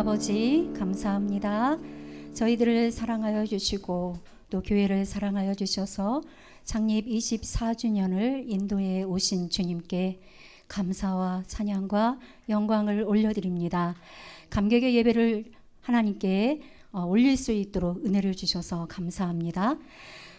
아버지 감사합니다. 저희들을 사랑하여 주시고 또 교회를 사랑하여 주셔서 창립 24주년을 인도해 오신 주님께 감사와 찬양과 영광을 올려드립니다. 감격의 예배를 하나님께 올릴 수 있도록 은혜를 주셔서 감사합니다.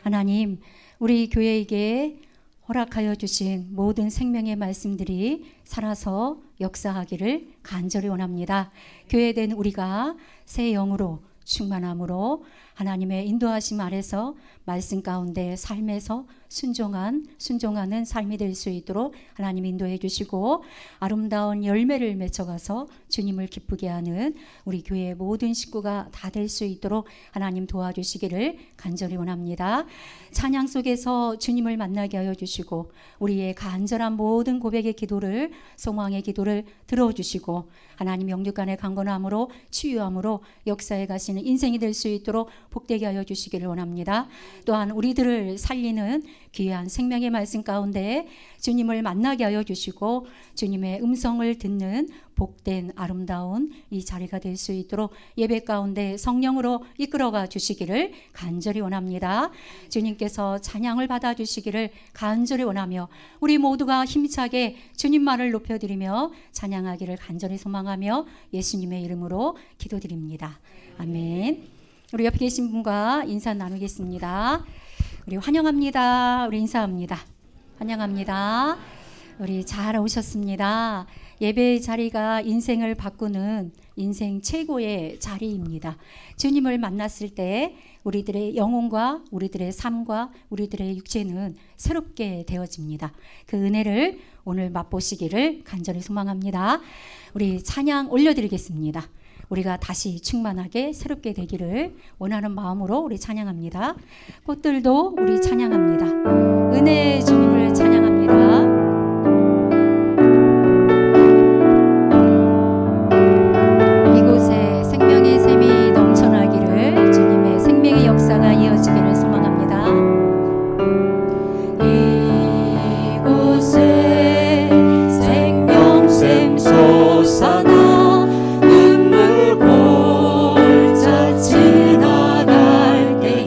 하나님, 우리 교회에게 허락하여 주신 모든 생명의 말씀들이 살아서 역사하기를 간절히 원합니다. 교회된 우리가 새 영으로 충만함으로 하나님의 인도하심 아래서 말씀 가운데 삶에서 순종하는 삶이 될 수 있도록 하나님 인도해 주시고 아름다운 열매를 맺어가서 주님을 기쁘게 하는 우리 교회의 모든 식구가 다 될 수 있도록 하나님 도와주시기를 간절히 원합니다. 찬양 속에서 주님을 만나게 하여 주시고 우리의 간절한 모든 고백의 기도를, 소망의 기도를 들어주시고 하나님 영육간의 강건함으로 치유함으로 역사에 가시는 인생이 될 수 있도록 복되게 하여 주시기를 원합니다. 또한 우리들을 살리는 귀한 생명의 말씀 가운데 주님을 만나게 하여 주시고 주님의 음성을 듣는 복된 아름다운 이 자리가 될 수 있도록 예배 가운데 성령으로 이끌어가 주시기를 간절히 원합니다. 주님께서 찬양을 받아주시기를 간절히 원하며 우리 모두가 힘차게 주님만을 높여드리며 찬양하기를 간절히 소망하며 예수님의 이름으로 기도드립니다. 아멘. 우리 옆에 계신 분과 인사 나누겠습니다. 우리 환영합니다. 우리 인사합니다. 환영합니다. 우리 잘 오셨습니다. 예배의 자리가 인생을 바꾸는 인생 최고의 자리입니다. 주님을 만났을 때 우리들의 영혼과 우리들의 삶과 우리들의 육체는 새롭게 되어집니다. 그 은혜를 오늘 맛보시기를 간절히 소망합니다. 우리 찬양 올려드리겠습니다. 우리가 다시 충만하게 새롭게 되기를 원하는 마음으로 우리 찬양합니다. 꽃들도 우리 찬양합니다. 은혜의 주님을 찬양합니다. 이곳에 생명의 샘이 넘쳐나기를 주님의 생명의 역사가 이어지기를 소망합니다. 이곳에 생명샘 솟아나 지나갈 때에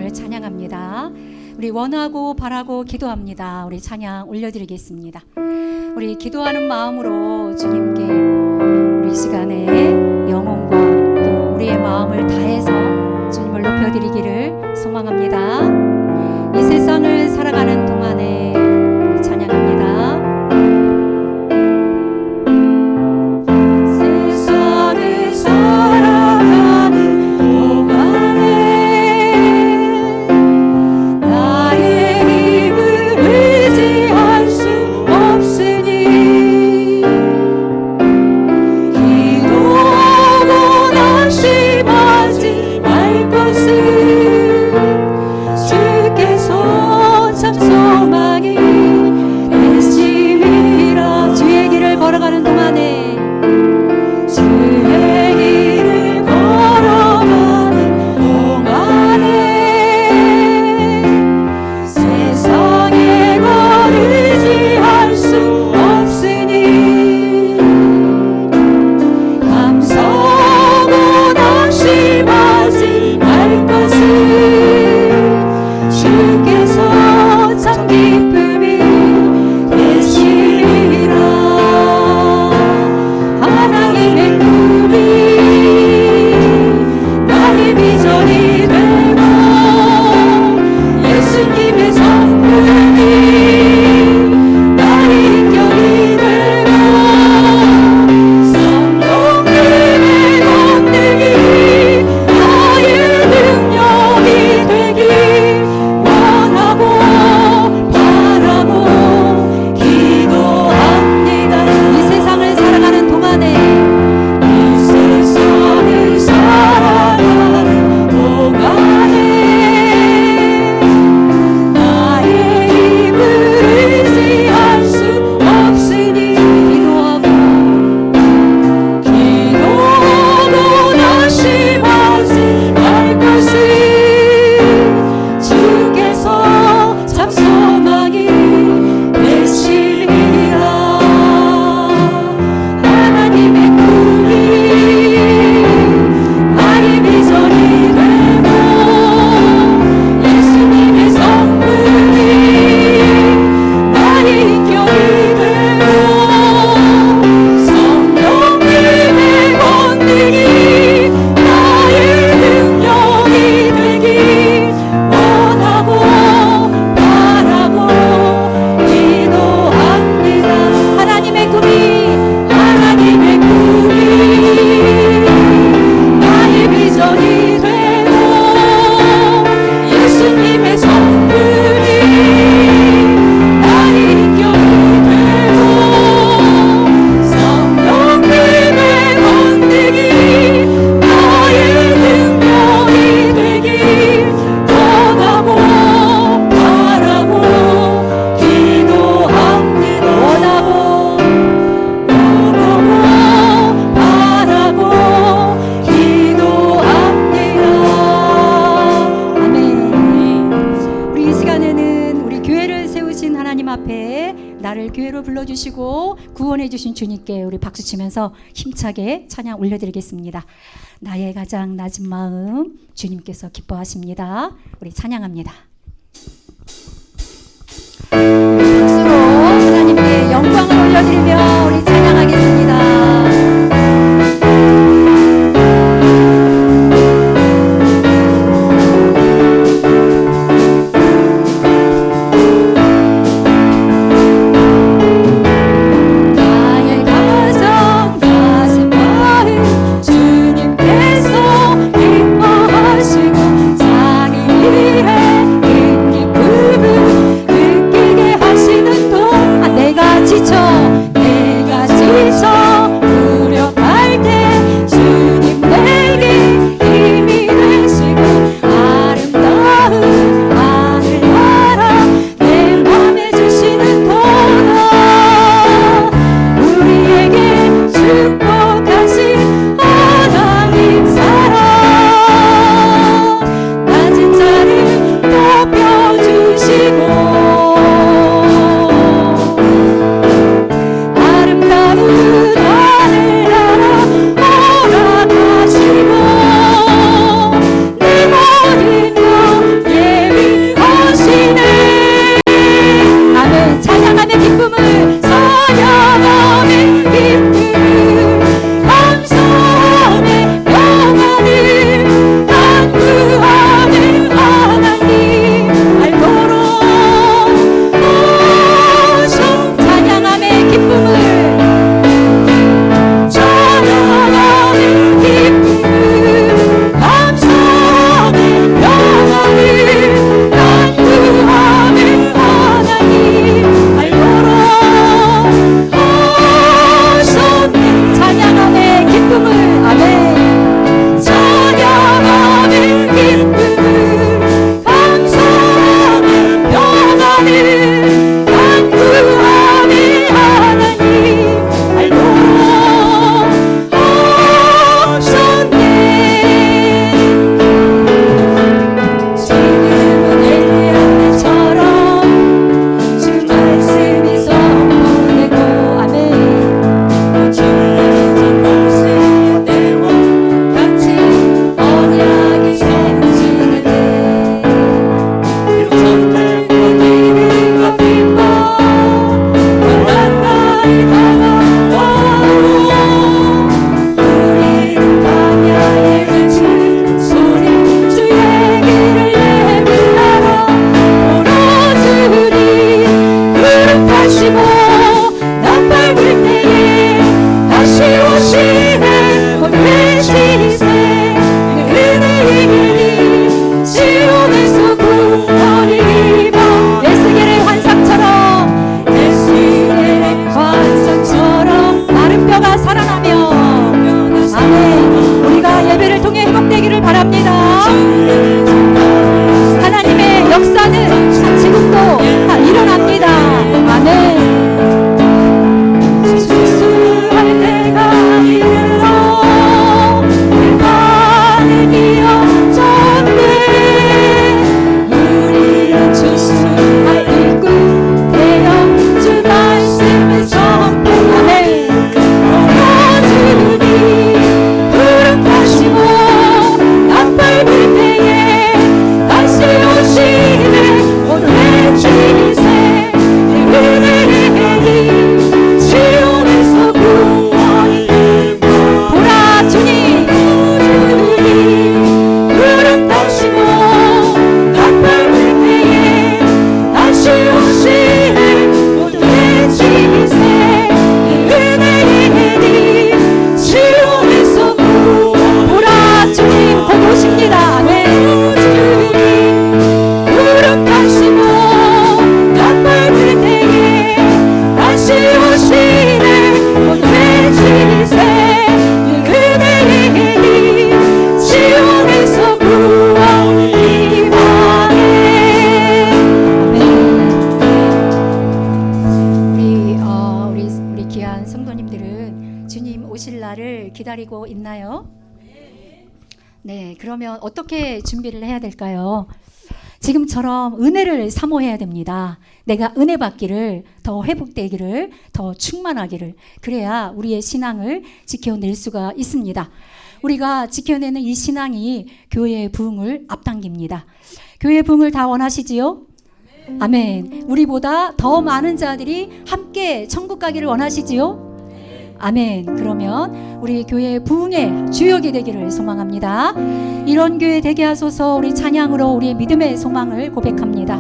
주님을 찬양합니다. 우리 원하고 바라고 기도합니다. 우리 찬양 올려드리겠습니다. 우리 기도하는 마음으로 주님께 우리 시간에 영혼과 또 우리의 마음을 다해서 주님을 높여드리기를 소망합니다. 이 세상을 살아가는 동안에 찬양합니다. 세상을 살아가는 동안에 나의 힘을 의지할 수 없으니 기도하고 낙심하지 말 것을 주께서 참 소망이 되시리라. 주의 길을 걸어가는 동안에 주의 길을 걸어가는 동안에 세상에 걸 의지할 수 없으니 감사하고 낙심하지 말 것을 주께서 참 기쁨이 되시리라. 하나님의 꿈이 나의 비전이 되고 예수님의 성품이 나의 인격이 되고 성령님의 권능이 나의 능력이 되길 원하고 바라고 기도합니다. 이 세상을 살아가는 동안에 이 세상을 살아가는 동안에 나의 힘을 의지할 수 없으니 기도하고 낙심하지 말 것을 주께서 참 소망이 되시리라. 하나님의 꿈이 나의 비전이 되고 예수님의 성품이 나의 인격이 되고 성령님의 권능이 나의 능력이 되길 원하고 바라고 기도합니다. 하나님의 꿈이 나의 비전이 되고 예수님의 성품이 나의 인격이 되고 성령님의 권능이 나의 능력이 되길 원하고 바라고 기도합니다. 원하고 바라고 기도합니다. 아멘. 우리 이 시간에는 우리 교회를 세우신 하나님 앞에 나를 교회로 불러주시고 구원해 주신 주님께 우리 박수치면서 힘차게 찬양 올려드리겠습니다. 나의 가장 낮은 마음 주님께서 기뻐하십니다. 우리 찬양합니다. 박수로 하나님께 영광을 올려드리며 우리 찬양하겠습니다. 나의 가장 낮은 마음 주님께서 기뻐하시고 자기 일에 기다리고 있나요? 네, 그러면 어떻게 준비를 해야 될까요? 지금처럼 은혜를 사모해야 됩니다. 내가 은혜 받기를, 더 회복되기를, 더 충만하기를. 그래야 우리의 신앙을 지켜낼 수가 있습니다. 우리가 지켜내는 이 신앙이 교회의 부흥을 앞당깁니다. 교회의 부흥을 다 원하시지요? 아멘. 우리보다 더 많은 자들이 함께 천국 가기를 원하시지요? 아멘. 그러면 우리 교회의 부흥의 주역이 되기를 소망합니다. 이런 교회 되게 하소서. 우리 찬양으로 우리의 믿음의 소망을 고백합니다.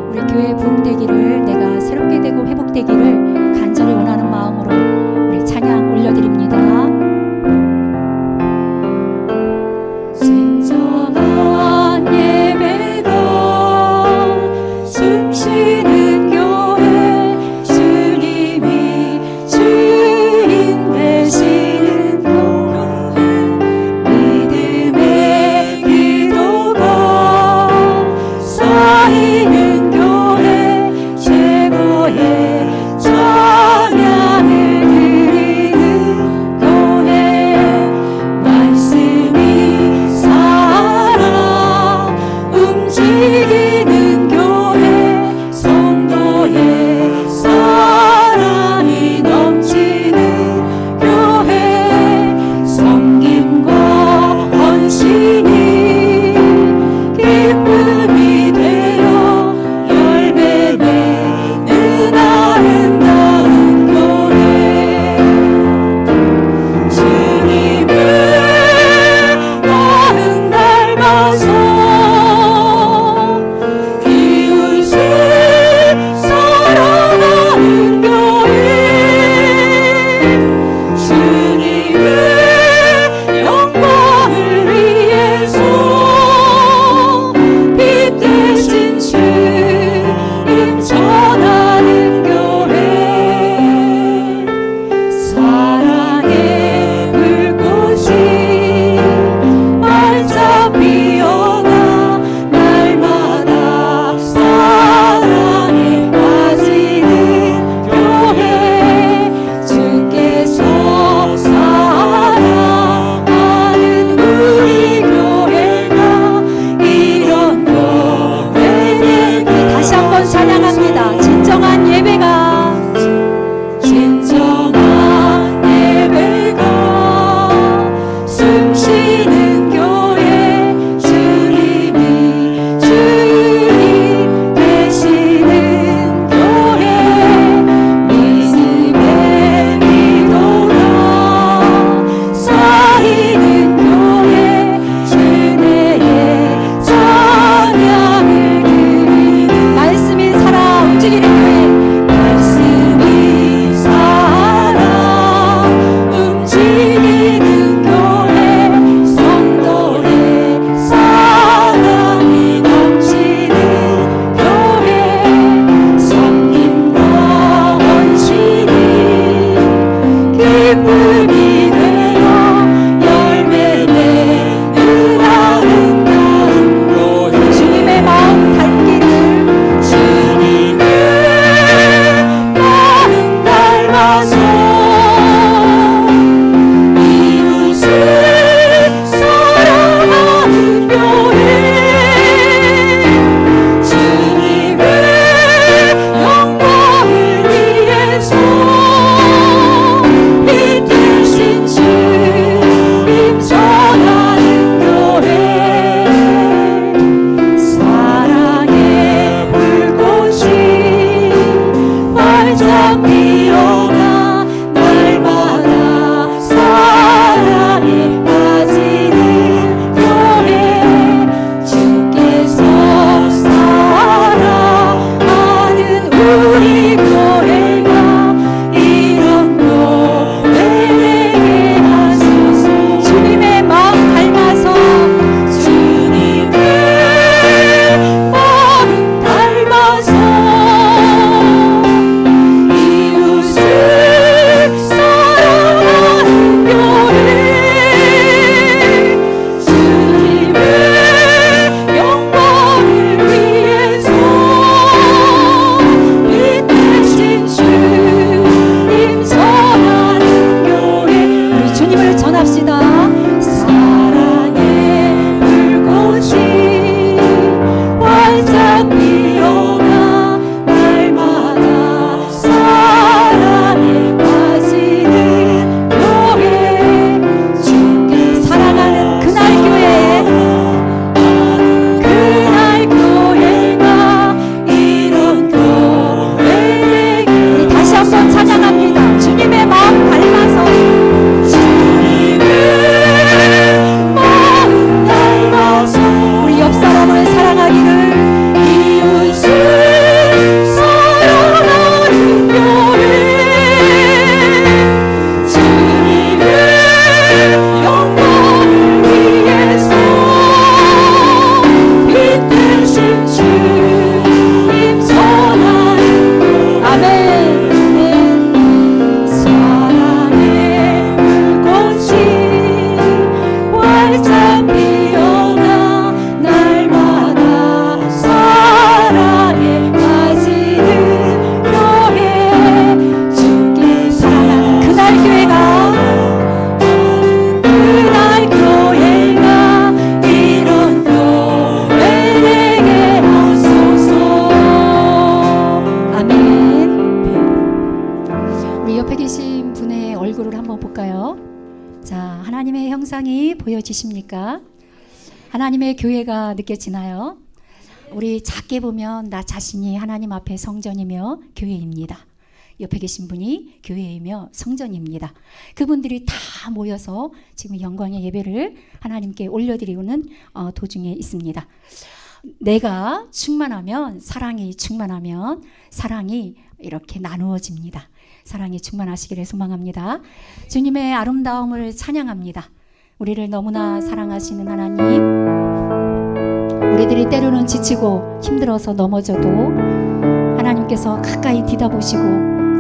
우리 교회 부흥되기를, 내가 새롭게 되고 회복되기를 간절히 원하는 마음으로 우리 찬양 올려드립니다. 진정한 예배가 숨쉬는 교회, 주님이 주인 되시는 교회, 믿음의 기도가 쌓이는 교회, 최고의 주님을 전합시다. 사랑의 불꽃이 활짝 피어나 날마다 사랑에 빠지는 교회 주께 사랑하는 그날 교회, 그날 교회가 이런 교회 우리 다시 한번 찬양합니다. 주님의 마음 닮아서 마음 닮아서 우리 옆 사람을 사랑하기를 이웃을 사랑하는 교회 주님의 영광을 위해서 빛되신 주님 전하는 아멘. 사랑의 불꽃이 활짝 피어나 날마다 사랑에 빠지는 교회 주께 사랑하는 그날 교회가 그날 교회가 이런 교회 되게 하소서. 아멘. 우리 옆에 계신 분의 얼굴을 한번 볼까요? 자, 하나님의 형상이 보여지십니까? 하나님의 교회가 느껴지나요? 우리 작게 보면 나 자신이 하나님 앞에 성전이며 교회입니다. 옆에 계신 분이 교회이며 성전입니다. 그분들이 다 모여서 지금 영광의 예배를 하나님께 올려드리고는 도중에 있습니다. 내가 충만하면, 사랑이 충만하면 사랑이 이렇게 나누어집니다. 사랑이 충만하시기를 소망합니다. 주님의 아름다움을 찬양합니다. 우리를 너무나 사랑하시는 하나님, 우리들이 때로는 지치고 힘들어서 넘어져도 하나님께서 가까이 뒤다보시고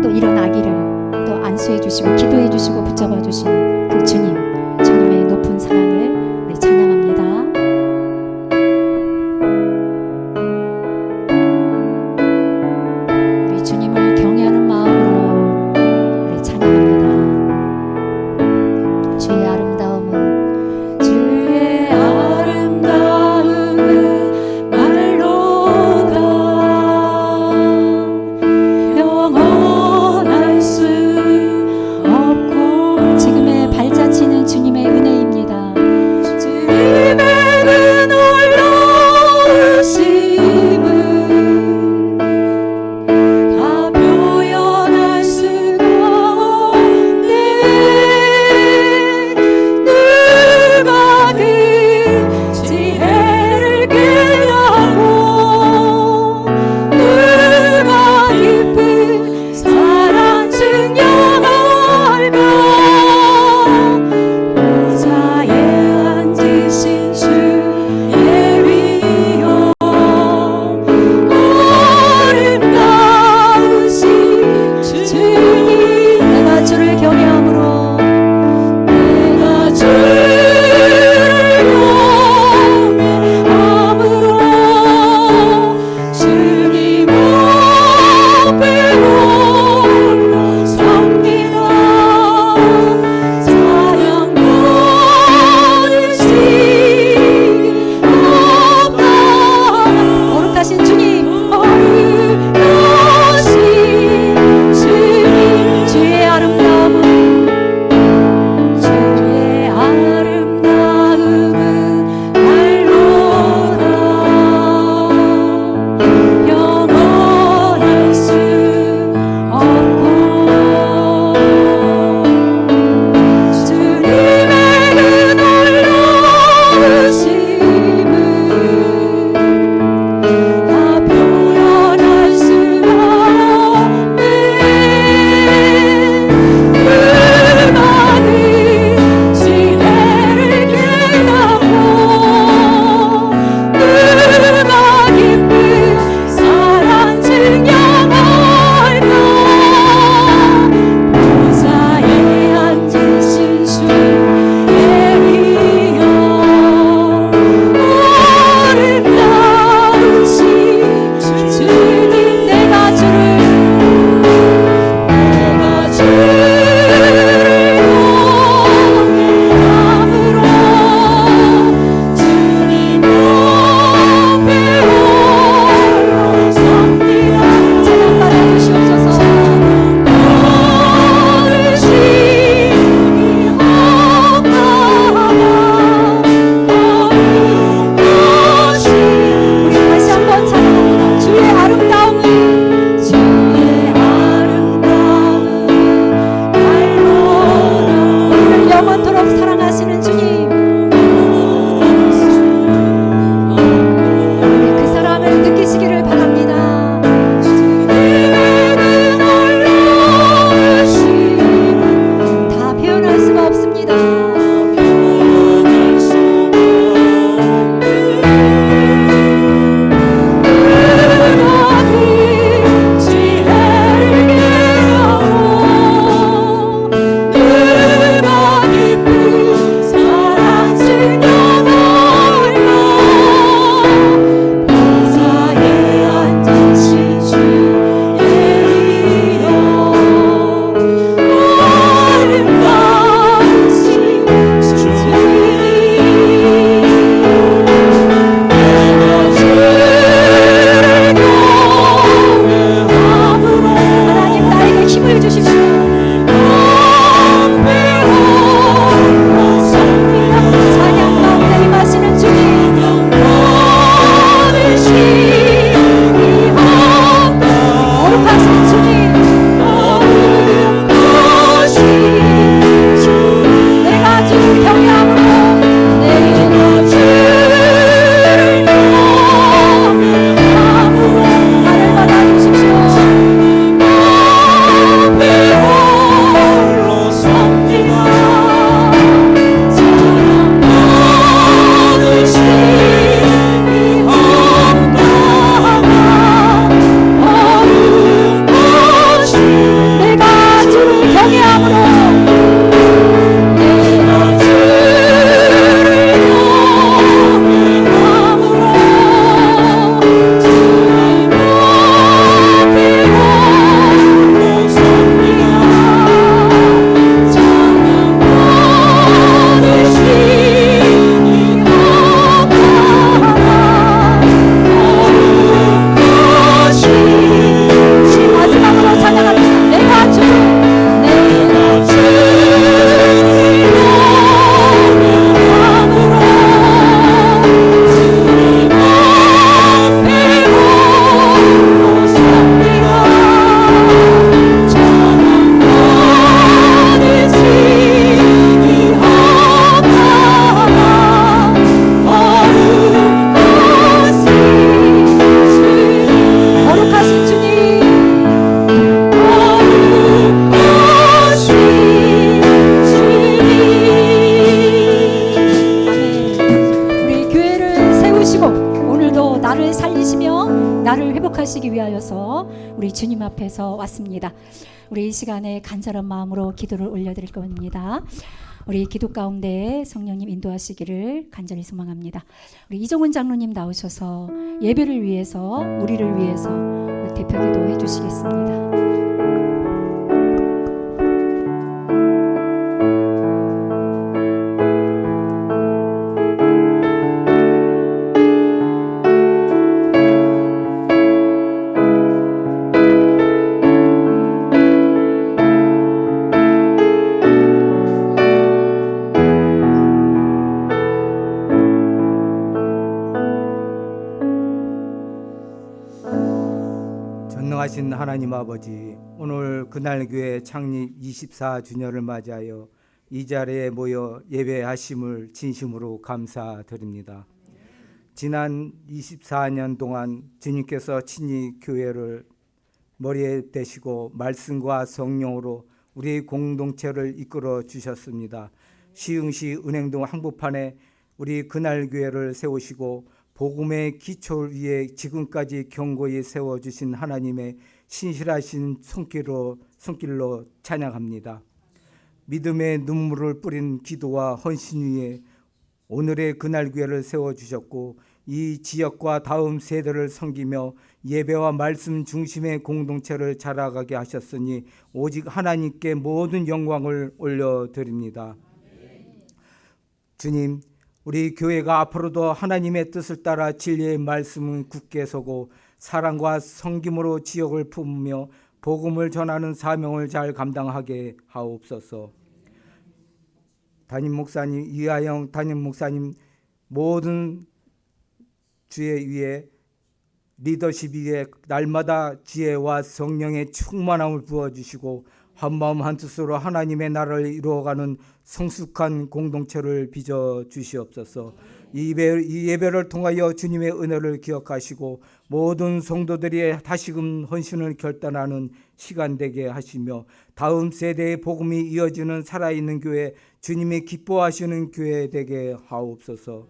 또 일어나기를 또 안수해 주시고 기도해 주시고 붙잡아 주시는 그 주님, 주님의 높은 사랑을 우리 찬양합니다. 우리 주님을 경외하는 마음으로 우리 찬양합니다. 주의 아름다움은 주의 아름다움은 말로다 영원할 수 없고 지금의 임하시는 주님, 우리 그 사랑을 느끼시기를 바랍니다. 다 표현할 수가 없습니다. 하나님 나에게 힘을 주십시오. 찬양 가운데 임하시는 주님, 거룩하신 주님, 내가 주를 경외함으로 나를 받아주십시오. 내가 주를 경외함으로 마지막으로 찬양합니다. 내가 거룩하신 주님, 우리 교회를 세우시고 오늘도 나를 살리시며 나를 회복하시기 위하여서 우리 주님 앞에서 왔습니다. 우리 이 시간에 간절한 마음으로 기도를 올려드릴 겁니다. 우리 기도 가운데 성령님 인도하시기를 간절히 소망합니다. 우리 이종훈 장로님 나오셔서 예배를 위해서, 우리를 위해서 대표 기도해 주시겠습니다. 전능하신 하나님 아버지, 오늘 그날교회 창립 24주년을 맞이하여 이 자리에 모여 예배하심을 진심으로 감사드립니다. 지난 24년 동안 주님께서 친히 교회를 머리에 대시고 말씀과 성령으로 우리 공동체를 이끌어 주셨습니다. 시흥시 은행동 한복판에 우리 그날교회를 세우시고 복음의 기초를 위해 지금까지 견고히 세워주신 하나님의 신실하신 손길로 찬양합니다. 믿음의 눈물을 뿌린 기도와 헌신 위에 오늘의 그날교회를 세워주셨고 이 지역과 다음 세대를 섬기며 예배와 말씀 중심의 공동체를 자라가게 하셨으니 오직 하나님께 모든 영광을 올려드립니다. 주님, 우리 교회가 앞으로도 하나님의 뜻을 따라 진리의 말씀을 굳게 서고 사랑과 섬김으로 지역을 품으며 복음을 전하는 사명을 잘 감당하게 하옵소서. 담임 목사님, 이하영 담임 목사님 모든 주의 위에 리더십 위에 날마다 지혜와 성령의 충만함을 부어주시고 한마음 한뜻으로 하나님의 나라를 이루어가는 성숙한 공동체를 빚어 주시옵소서. 이 예배를 통하여 주님의 은혜를 기억하시고 모든 성도들이 다시금 헌신을 결단하는 시간 되게 하시며 다음 세대의 복음이 이어지는 살아있는 교회, 주님이 기뻐하시는 교회 되게 하옵소서.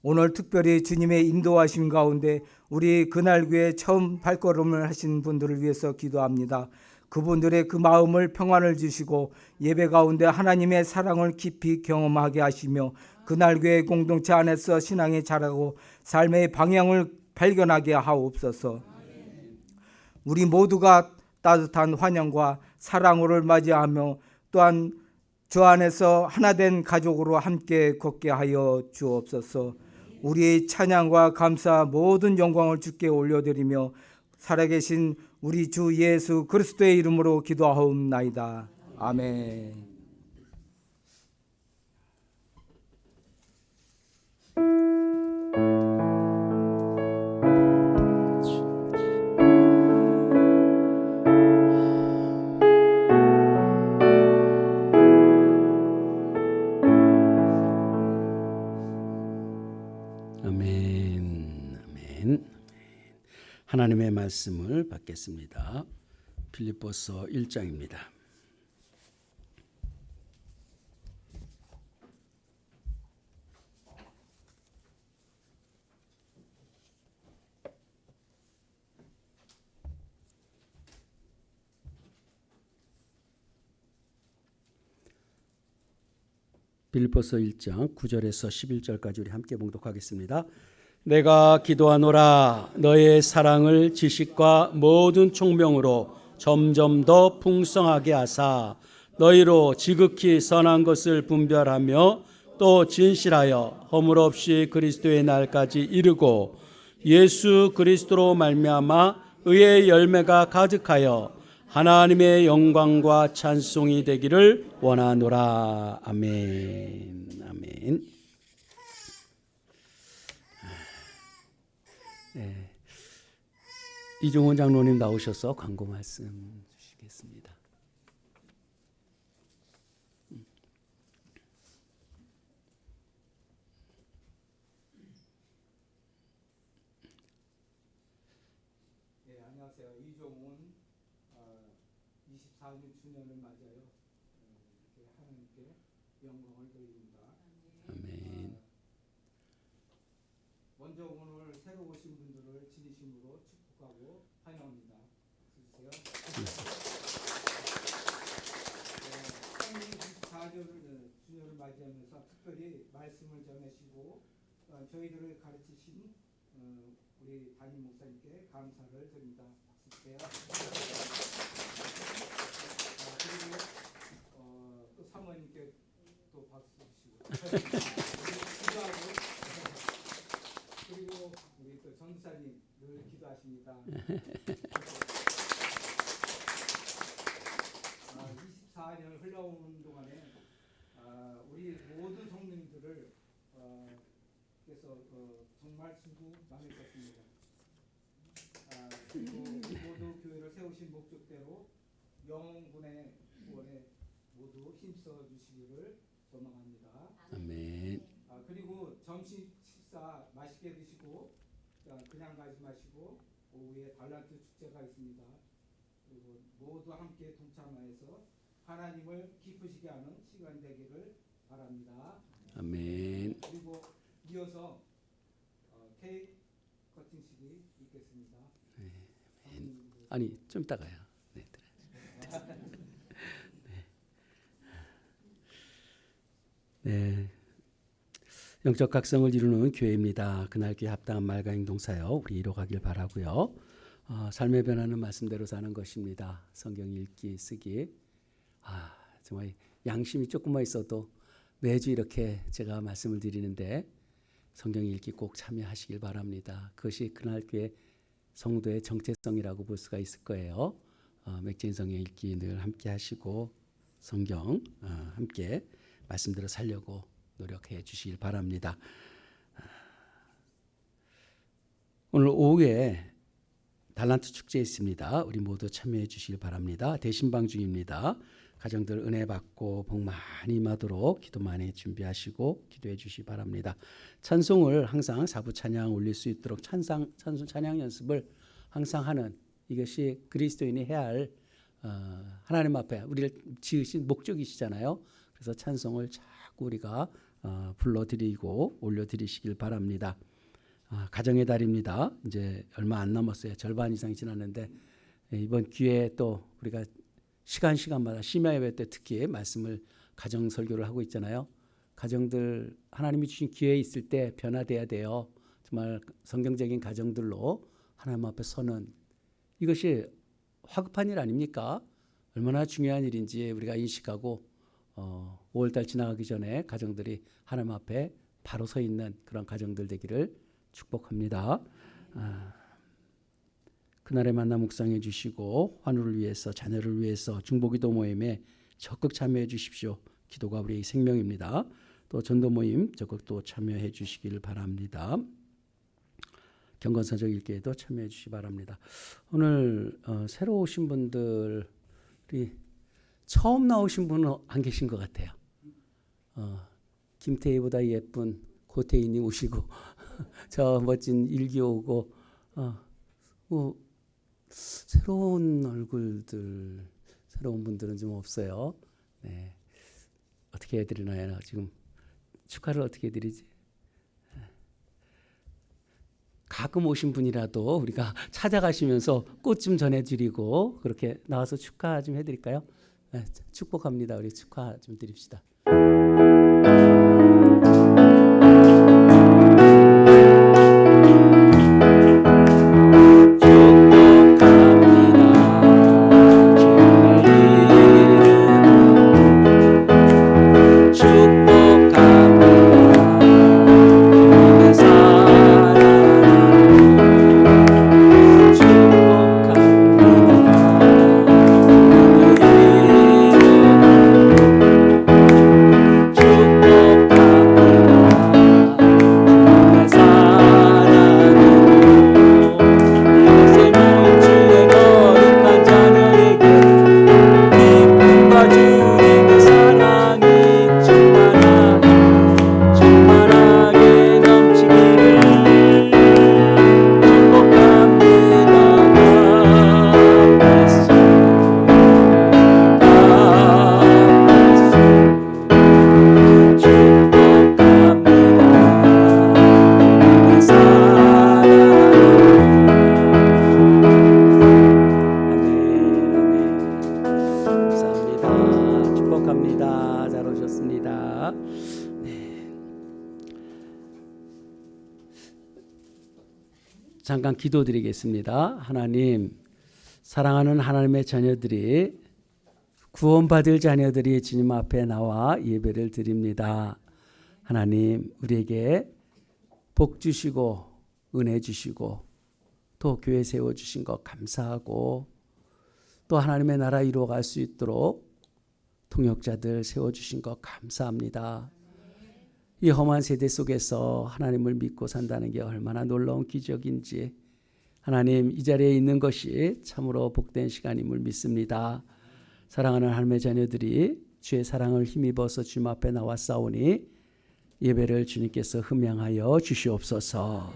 오늘 특별히 주님의 인도하심 가운데 우리 그날교회 처음 발걸음을 하신 분들을 위해서 기도합니다. 그분들의 그 마음을 평안을 주시고 예배 가운데 하나님의 사랑을 깊이 경험하게 하시며 그날교회 공동체 안에서 신앙이 자라고 삶의 방향을 발견하게 하옵소서. 우리 모두가 따뜻한 환영과 사랑으로 맞이하며 또한 주 안에서 하나된 가족으로 함께 걷게 하여 주옵소서. 우리의 찬양과 감사 모든 영광을 주께 올려드리며 살아계신 우리 주 예수 그리스도의 이름으로 기도하옵나이다. 아멘. 아멘. 아멘. 하나님의 말씀을 받겠습니다. 빌립보서 1장입니다. 빌립보서 1장 9절에서 11절까지 우리 함께 봉독하겠습니다. 내가 기도하노라 너의 사랑을 지식과 모든 총명으로 점점 더 풍성하게 하사 너희로 지극히 선한 것을 분별하며 또 진실하여 허물 없이 그리스도의 날까지 이르고 예수 그리스도로 말미암아 의의 열매가 가득하여 하나님의 영광과 찬송이 되기를 원하노라. 아멘. 아멘. 네. 이종원 장로님 나오셔서 광고 말씀 주시겠습니다. 네, 안녕하세요. 이종훈 24주년을 맞아요. 이렇게 하나님께 영광을 드립니다. 아멘. 먼저 오늘 새로 오신 분들을 진심으로 축복하고 환영합니다. 생일 24주년을 맞이하면서 특별히 말씀을 전하시고 저희들을 가르치신 우리 담임 목사님께 감사를 드립니다. 박수 주세요. 그리고 또 사모님께 또 박수 주시고 기도하고 그리고 우리 또 전사님 늘 기도하십니다. 24년 흘러오는 동안에 우리 모든 성도님들을 그래서 정말 수고 많으셨습니다. 그리고 우리 모두 교회를 세우신 목적대로 영혼의 구원에 모두 힘써 주시기를 소망합니다. 아멘. 그리고 점심 식사 맛있게 드시고 그냥 가지 마시고 오후에 달란트 축제가 있습니다. 그리고 모두 함께 동참하여서 하나님을 기쁘시게 하는 시간 되기를 바랍니다. 아멘. 그리고 이어서 케이크 커팅식이 있겠습니다. 아니 좀 이따가요. 네. 네. 영적 각성을 이루는 교회입니다. 그날 교회 합당한 말과 행동 사역 우리 이뤄가길 바라고요. 삶의 변화는 말씀대로 사는 것입니다. 성경 읽기 쓰기. 정말 양심이 조금만 있어도 매주 이렇게 제가 말씀을 드리는데 성경 읽기 꼭 참여하시길 바랍니다. 그것이 그날 교회 성도의 정체성이라고 볼 수가 있을 거예요. 맥주인 성경 읽기 늘 함께 하시고 성경 함께 말씀대로 살려고 노력해 주시길 바랍니다. 오늘 오후에 달란트 축제 있습니다. 우리 모두 참여해 주시길 바랍니다. 대신방 중입니다. 가정들 은혜 받고 복 많이 임하도록 기도 많이 준비하시고 기도해 주시기 바랍니다. 찬송을 항상 사부 찬양 올릴 수 있도록 찬송 찬양 연습을 항상 하는, 이것이 그리스도인이 해야 할 하나님 앞에 우리를 지으신 목적이시잖아요. 그래서 찬송을 자꾸 우리가 불러드리고 올려드리시길 바랍니다. 가정의 달입니다. 이제 얼마 안 남았어요. 절반 이상이 지났는데 이번 기회에 또 우리가 시간마다 심야 예배 때 특히 말씀을 가정 설교를 하고 있잖아요. 가정들 하나님이 주신 기회에 있을 때 변화돼야 돼요. 정말 성경적인 가정들로 하나님 앞에 서는, 이것이 화급한 일 아닙니까? 얼마나 중요한 일인지 우리가 인식하고 5월달 지나가기 전에 가정들이 하나님 앞에 바로 서 있는 그런 가정들 되기를 축복합니다. 그날의 만남 묵상해 주시고 환우를 위해서, 자녀를 위해서 중보기도 모임에 적극 참여해 주십시오. 기도가 우리의 생명입니다. 또 전도 모임 적극 또 참여해 주시길 바랍니다. 경건사적 일기에도 참여해 주시기 바랍니다. 오늘 새로 오신 분들이 처음 나오신 분은 안 계신 것 같아요. 김태희보다 예쁜 고태희님 오시고 저 멋진 일기 오고 새로운 얼굴들, 새로운 분들은 좀 없어요. 네. 어떻게 해드리나요? 지금 축하를 어떻게 해드리지? 가끔 오신 분이라도 우리가 찾아가시면서 꽃 좀 전해드리고 그렇게 나와서 축하 좀 해드릴까요? 네, 축복합니다. 우리 축하 좀 드립시다. 잠깐 기도드리겠습니다. 하나님, 사랑하는 하나님의 자녀들이, 구원받을 자녀들이 주님 앞에 나와 예배를 드립니다. 하나님, 우리에게 복 주시고 은혜 주시고 또 교회 세워주신 것 감사하고, 또 하나님의 나라 이루어갈 수 있도록 통역자들 세워주신 것 감사합니다. 이 험한 세대 속에서 하나님을 믿고 산다는 게 얼마나 놀라운 기적인지, 하나님 이 자리에 있는 것이 참으로 복된 시간임을 믿습니다. 사랑하는 하나님의 자녀들이 주의 사랑을 힘입어서 주님 앞에 나와 싸우니 예배를 주님께서 흠양하여 주시옵소서.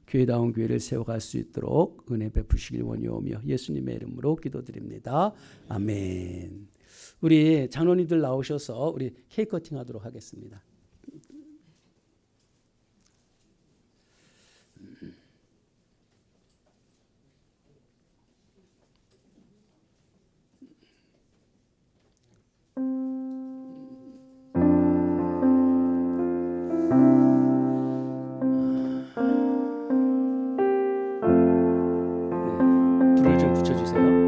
교회다운 교회를 세워갈 수 있도록 은혜 베푸시길 원하오며 예수님의 이름으로 기도드립니다. 아멘. 우리 장로님들 나오셔서 우리 케이크 커팅하도록 하겠습니다. 불을 좀 붙여주세요.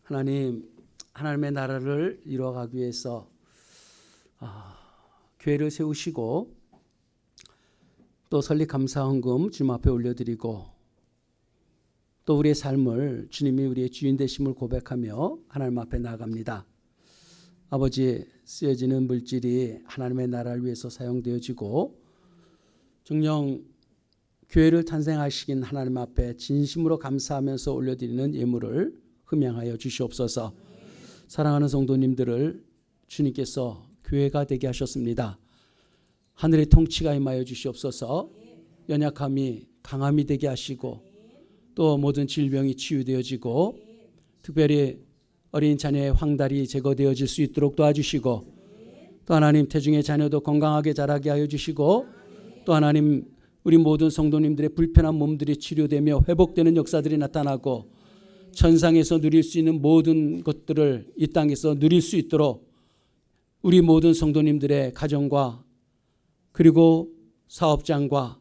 하나님의 나라를 이루어가기 위해서 교회를 세우시고 또 설립 감사 헌금 주님 앞에 올려드리고 또 우리의 삶을 주님이 우리의 주인 되심을 고백하며 하나님 앞에 나아갑니다. 아버지, 쓰여지는 물질이 하나님의 나라를 위해서 사용되어지고 정녕 교회를 탄생하시긴 하나님 앞에 진심으로 감사하면서 올려드리는 예물을 흠양하여 주시옵소서. 사랑하는 성도님들을 주님께서 교회가 되게 하셨습니다. 하늘의 통치가 임하여 주시옵소서. 연약함이 강함이 되게 하시고 또 모든 질병이 치유되어지고 특별히 어린 자녀의 황달이 제거되어질 수 있도록 도와주시고 또 하나님 태중의 자녀도 건강하게 자라게 하여 주시고 또 하나님 우리 모든 성도님들의 불편한 몸들이 치료되며 회복되는 역사들이 나타나고 천상에서 누릴 수 있는 모든 것들을 이 땅에서 누릴 수 있도록 우리 모든 성도님들의 가정과 그리고 사업장과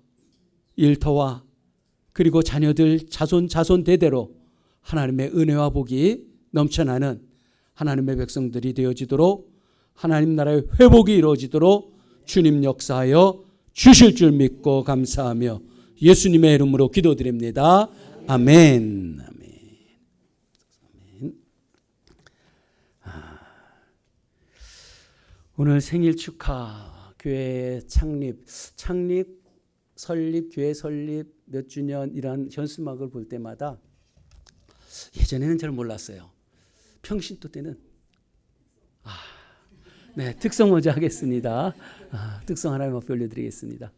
일터와 그리고 자녀들 자손 대대로 하나님의 은혜와 복이 넘쳐나는 하나님의 백성들이 되어지도록 하나님 나라의 회복이 이루어지도록 주님 역사하여 주실 줄 믿고 감사하며 예수님의 이름으로 기도드립니다. 아멘. 오늘 생일 축하, 교회 설립, 교회 설립 몇 주년 이런 현수막을 볼 때마다 예전에는 잘 몰랐어요. 평신도 때는 네, 특성 먼저 하겠습니다. 특성 하나님 앞에 올려드리겠습니다.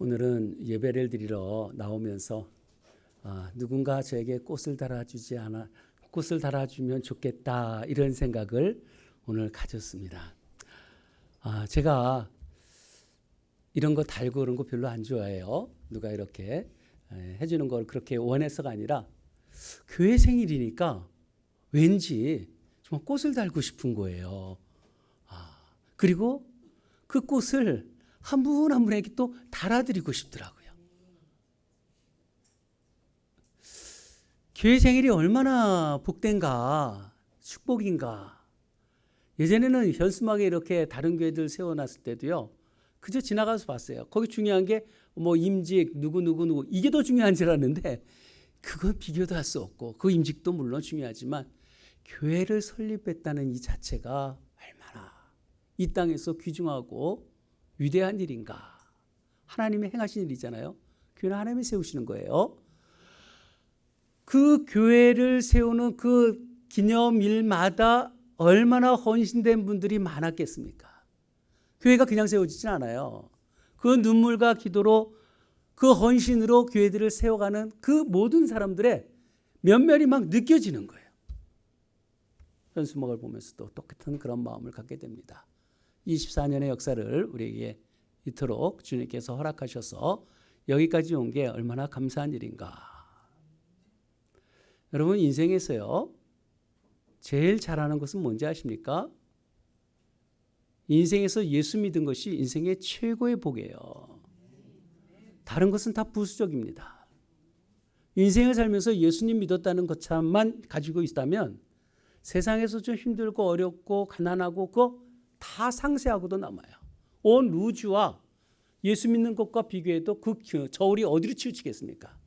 오늘은 예배를 드리러 나오면서 누군가 저에게 꽃을 달아주면 좋겠다 이런 생각을 오늘 가졌습니다. 제가 이런 거 달고 그런 거 별로 안 좋아해요. 누가 이렇게 해주는 걸 그렇게 원해서가 아니라 교회 생일이니까 왠지 정말 꽃을 달고 싶은 거예요. 그리고 그 꽃을 한 분 한 분에게 또 달아드리고 싶더라고요. 교회 생일이 얼마나 복된가, 축복인가. 예전에는 현수막에 이렇게 다른 교회들 세워놨을 때도요, 그저 지나가서 봤어요. 거기 중요한 게 뭐 임직 누구 이게 더 중요한 줄 알았는데 그건 비교도 할 수 없고 그 임직도 물론 중요하지만 교회를 설립했다는 이 자체가 얼마나 이 땅에서 귀중하고 위대한 일인가. 하나님이 행하신 일이잖아요. 교회는 하나님이 세우시는 거예요. 그 교회를 세우는 그 기념일마다 얼마나 헌신된 분들이 많았겠습니까? 교회가 그냥 세워지진 않아요. 그 눈물과 기도로 그 헌신으로 교회들을 세워가는 그 모든 사람들의 면면이 막 느껴지는 거예요. 현수막을 보면서도 똑같은 그런 마음을 갖게 됩니다. 24년의 역사를 우리에게 이토록 주님께서 허락하셔서 여기까지 온 게 얼마나 감사한 일인가. 여러분 인생에서요, 제일 잘하는 것은 뭔지 아십니까? 인생에서 예수 믿은 것이 인생의 최고의 복이에요. 다른 것은 다 부수적입니다. 인생을 살면서 예수님 믿었다는 것만 가지고 있다면 세상에서 좀 힘들고 어렵고 가난하고 그거 다 상쇄하고도 남아요. 온 우주와 예수 믿는 것과 비교해도 그 저울이 어디로 치우치겠습니까?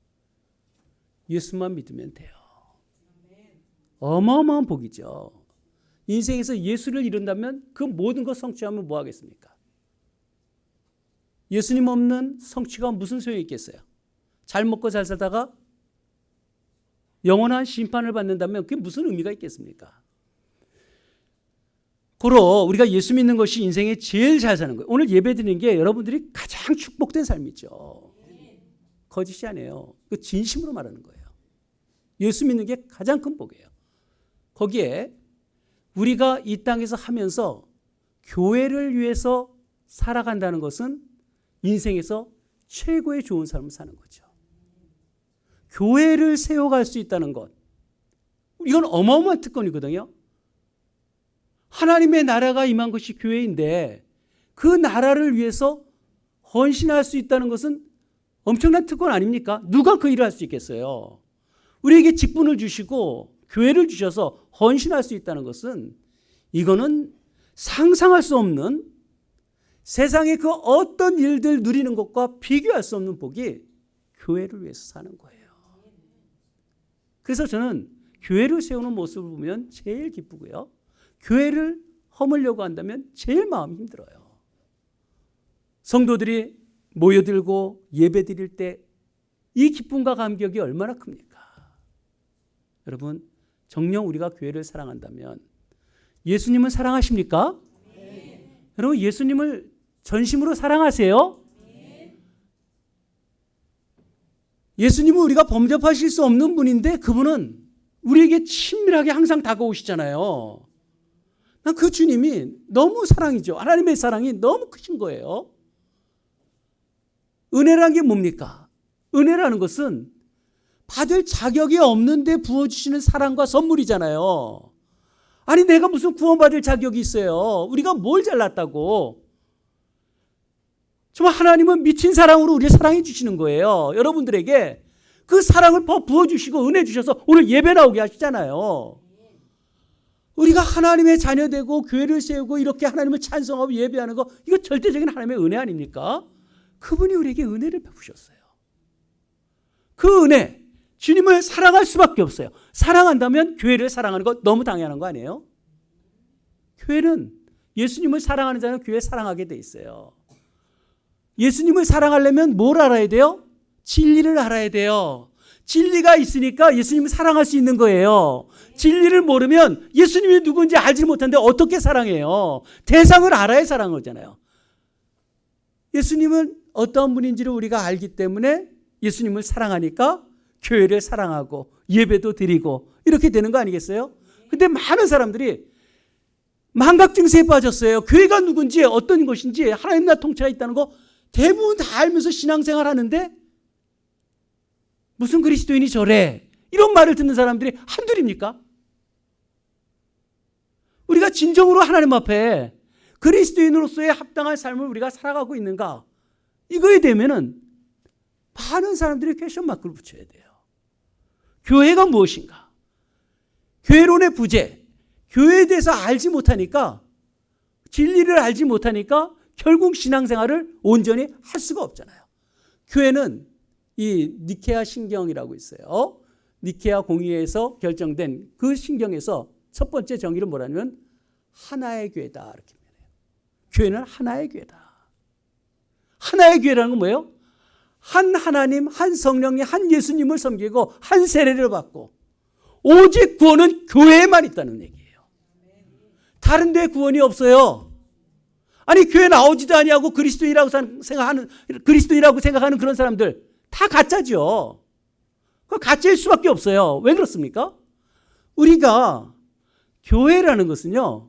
예수만 믿으면 돼요. 어마어마한 복이죠. 인생에서 예수를 이룬다면 그 모든 것 성취하면 뭐 하겠습니까? 예수님 없는 성취가 무슨 소용이 있겠어요? 잘 먹고 잘 살다가 영원한 심판을 받는다면 그게 무슨 의미가 있겠습니까? 고로 우리가 예수 믿는 것이 인생에 제일 잘 사는 거예요. 오늘 예배 드리는 게 여러분들이 가장 축복된 삶이죠. 거짓이 아니에요. 그 진심으로 말하는 거예요. 예수 믿는 게 가장 큰 복이에요. 거기에 우리가 이 땅에서 하면서 교회를 위해서 살아간다는 것은 인생에서 최고의 좋은 삶을 사는 거죠. 교회를 세워갈 수 있다는 것, 이건 어마어마한 특권이거든요. 하나님의 나라가 임한 것이 교회인데 그 나라를 위해서 헌신할 수 있다는 것은 엄청난 특권 아닙니까? 누가 그 일을 할 수 있겠어요? 우리에게 직분을 주시고 교회를 주셔서 헌신할 수 있다는 것은 이거는 상상할 수 없는, 세상의 그 어떤 일들 누리는 것과 비교할 수 없는 복이 교회를 위해서 사는 거예요. 그래서 저는 교회를 세우는 모습을 보면 제일 기쁘고요. 교회를 허물려고 한다면 제일 마음이 힘들어요. 성도들이 모여들고 예배 드릴 때 이 기쁨과 감격이 얼마나 큽니까? 여러분, 정녕 우리가 교회를 사랑한다면 예수님은 사랑하십니까? 네. 여러분, 예수님을 전심으로 사랑하세요? 네. 예수님은 우리가 범접하실 수 없는 분인데 그분은 우리에게 친밀하게 항상 다가오시잖아요. 난 그 주님이 너무 사랑이죠. 하나님의 사랑이 너무 크신 거예요. 은혜라는 게 뭡니까? 은혜라는 것은 받을 자격이 없는데 부어주시는 사랑과 선물이잖아요. 아니 내가 무슨 구원받을 자격이 있어요. 우리가 뭘 잘났다고. 정말 하나님은 미친 사랑으로 우리를 사랑해 주시는 거예요. 여러분들에게 그 사랑을 부어주시고 은혜 주셔서 오늘 예배 나오게 하시잖아요. 우리가 하나님의 자녀되고 교회를 세우고 이렇게 하나님을 찬송하고 예배하는 거, 이거 절대적인 하나님의 은혜 아닙니까? 그분이 우리에게 은혜를 베푸셨어요. 그 은혜, 주님을 사랑할 수밖에 없어요. 사랑한다면 교회를 사랑하는 거 너무 당연한 거 아니에요? 교회는 예수님을 사랑하는 자는 교회 사랑하게 돼 있어요. 예수님을 사랑하려면 뭘 알아야 돼요? 진리를 알아야 돼요. 진리가 있으니까 예수님을 사랑할 수 있는 거예요. 진리를 모르면 예수님이 누군지 알지 못하는데 어떻게 사랑해요? 대상을 알아야 사랑하잖아요. 예수님은 어떤 분인지를 우리가 알기 때문에 예수님을 사랑하니까 교회를 사랑하고 예배도 드리고 이렇게 되는 거 아니겠어요? 근데 많은 사람들이 망각 증세에 빠졌어요. 교회가 누군지 어떤 것인지 하나님 나라 통치가 있다는 거 대부분 다 알면서 신앙생활 하는데 무슨 그리스도인이 저래? 이런 말을 듣는 사람들이 한둘입니까? 우리가 진정으로 하나님 앞에 그리스도인으로서의 합당한 삶을 우리가 살아가고 있는가? 이거에 대면은 많은 사람들이 퀘션 마크를 붙여야 돼요. 교회가 무엇인가? 교회론의 부재, 교회에 대해서 알지 못하니까, 진리를 알지 못하니까 결국 신앙생활을 온전히 할 수가 없잖아요. 교회는 이 니케아 신경이라고 있어요. 니케아 공의회에서 결정된 그 신경에서 첫 번째 정의를 뭐라냐면 하나의 교회다 이렇게 표현해요. 교회는 하나의 교회다. 하나의 교회라는 건 뭐예요? 한 하나님, 한 성령님, 한 예수님을 섬기고 한 세례를 받고 오직 구원은 교회에만 있다는 얘기예요. 다른 데 구원이 없어요. 아니 교회 나오지도 아니하고 그리스도인이라고 생각하는 그런 사람들 다 가짜죠. 그 가짜일 수밖에 없어요. 왜 그렇습니까? 우리가 교회라는 것은요,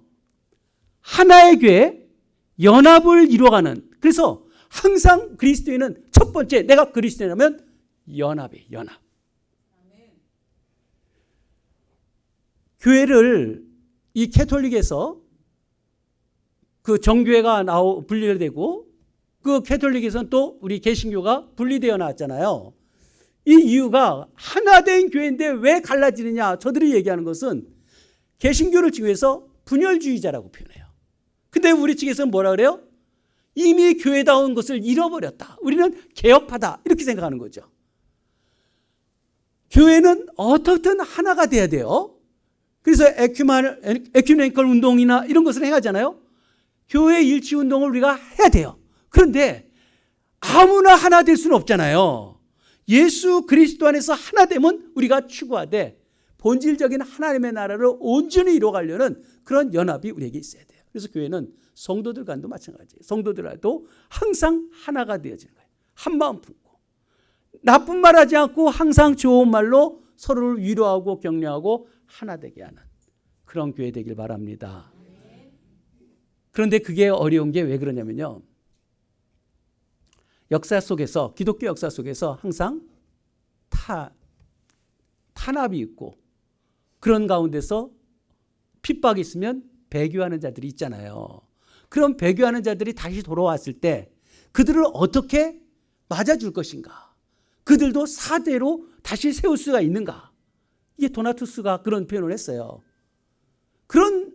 하나의 교회, 연합을 이루어가는, 그래서 항상 그리스도인은 첫 번째, 내가 그리스도인이라면 연합이에요, 연합. 교회를 이 캐톨릭에서 그 정교회가 분리되고 그 캐톨릭에서는 또 우리 개신교가 분리되어 나왔잖아요. 이 이유가 하나된 교회인데 왜 갈라지느냐? 저들이 얘기하는 것은 개신교를 지구해서 분열주의자라고 표현해요. 근데 우리 측에서는 뭐라 그래요? 이미 교회다운 것을 잃어버렸다. 우리는 개혁파다. 이렇게 생각하는 거죠. 교회는 어떻든 하나가 돼야 돼요. 그래서 에큐메니컬 운동이나 이런 것을 행하잖아요. 교회 일치 운동을 우리가 해야 돼요. 그런데 아무나 하나 될 수는 없잖아요. 예수 그리스도 안에서 하나 되면 우리가 추구하되 본질적인 하나님의 나라를 온전히 이루어가려는 그런 연합이 우리에게 있어야 돼요. 그래서 교회는 성도들 간도 마찬가지예요. 성도들과도 항상 하나가 되어지는 거예요. 한 마음 품고 나쁜 말 하지 않고 항상 좋은 말로 서로를 위로하고 격려하고 하나 되게 하는 그런 교회 되길 바랍니다. 그런데 그게 어려운 게 왜 그러냐면요, 역사 속에서, 기독교 역사 속에서 항상 탄압이 있고 그런 가운데서 핍박이 있으면 배교하는 자들이 있잖아요. 그럼 배교하는 자들이 다시 돌아왔을 때 그들을 어떻게 맞아줄 것인가? 그들도 사대로 다시 세울 수가 있는가? 이게 도나투스가 그런 표현을 했어요. 그런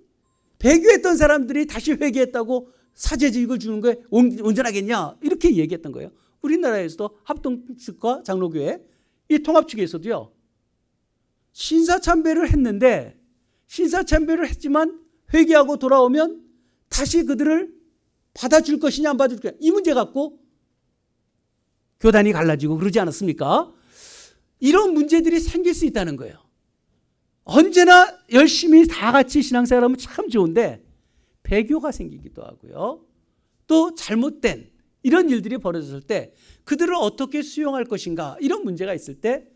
배교했던 사람들이 다시 회개했다고 사제직을 주는 거에 온전하겠냐? 이렇게 얘기했던 거예요. 우리나라에서도 합동측과 장로교회 이 통합측에서도요, 신사참배를 했는데 신사참배를 했지만 회개하고 돌아오면 다시 그들을 받아줄 것이냐 안 받아줄 것이냐 이 문제 갖고 교단이 갈라지고 그러지 않았습니까? 이런 문제들이 생길 수 있다는 거예요. 언제나 열심히 다 같이 신앙생활하면 참 좋은데 배교가 생기기도 하고요. 또 잘못된 이런 일들이 벌어졌을 때 그들을 어떻게 수용할 것인가 이런 문제가 있을 때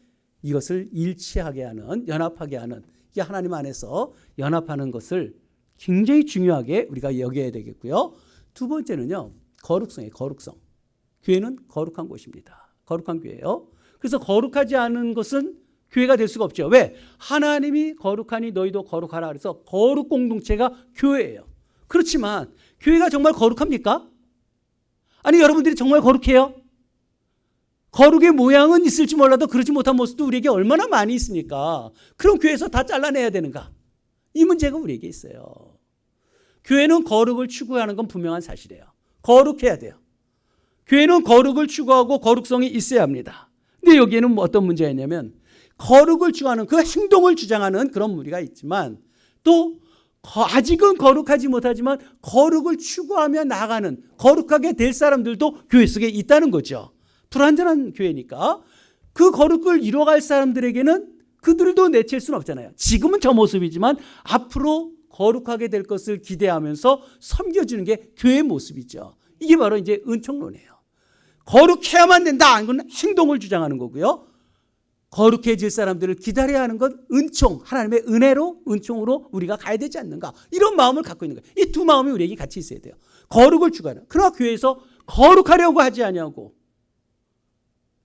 이것을 일치하게 하는, 연합하게 하는, 이게 하나님 안에서 연합하는 것을 굉장히 중요하게 우리가 여겨야 되겠고요. 두 번째는요, 거룩성이에요. 거룩성. 교회는 거룩한 곳입니다. 거룩한 교회예요. 그래서 거룩하지 않은 것은 교회가 될 수가 없죠. 왜? 하나님이 거룩하니 너희도 거룩하라. 그래서 거룩 공동체가 교회예요. 그렇지만 교회가 정말 거룩합니까? 아니, 여러분들이 정말 거룩해요? 거룩의 모양은 있을지 몰라도 그러지 못한 모습도 우리에게 얼마나 많이 있습니까? 그럼 교회에서 다 잘라내야 되는가? 이 문제가 우리에게 있어요. 교회는 거룩을 추구하는 건 분명한 사실이에요. 거룩해야 돼요. 교회는 거룩을 추구하고 거룩성이 있어야 합니다. 근데 여기에는 어떤 문제가 있냐면 거룩을 추구하는 그 행동을 주장하는 그런 무리가 있지만 또 아직은 거룩하지 못하지만 거룩을 추구하며 나아가는 거룩하게 될 사람들도 교회 속에 있다는 거죠. 불완전한 교회니까 그 거룩을 이뤄갈 사람들에게는 그들도 내칠 수는 없잖아요. 지금은 저 모습이지만 앞으로 거룩하게 될 것을 기대하면서 섬겨주는 게 교회의 모습이죠. 이게 바로 이제 은총론이에요. 거룩해야만 된다. 이건 행동을 주장하는 거고요. 거룩해질 사람들을 기다려야 하는 건 은총, 하나님의 은혜로, 은총으로 우리가 가야 되지 않는가. 이런 마음을 갖고 있는 거예요. 이 두 마음이 우리에게 같이 있어야 돼요. 거룩을 추구하는. 그러나 교회에서 거룩하려고 하지 아니하고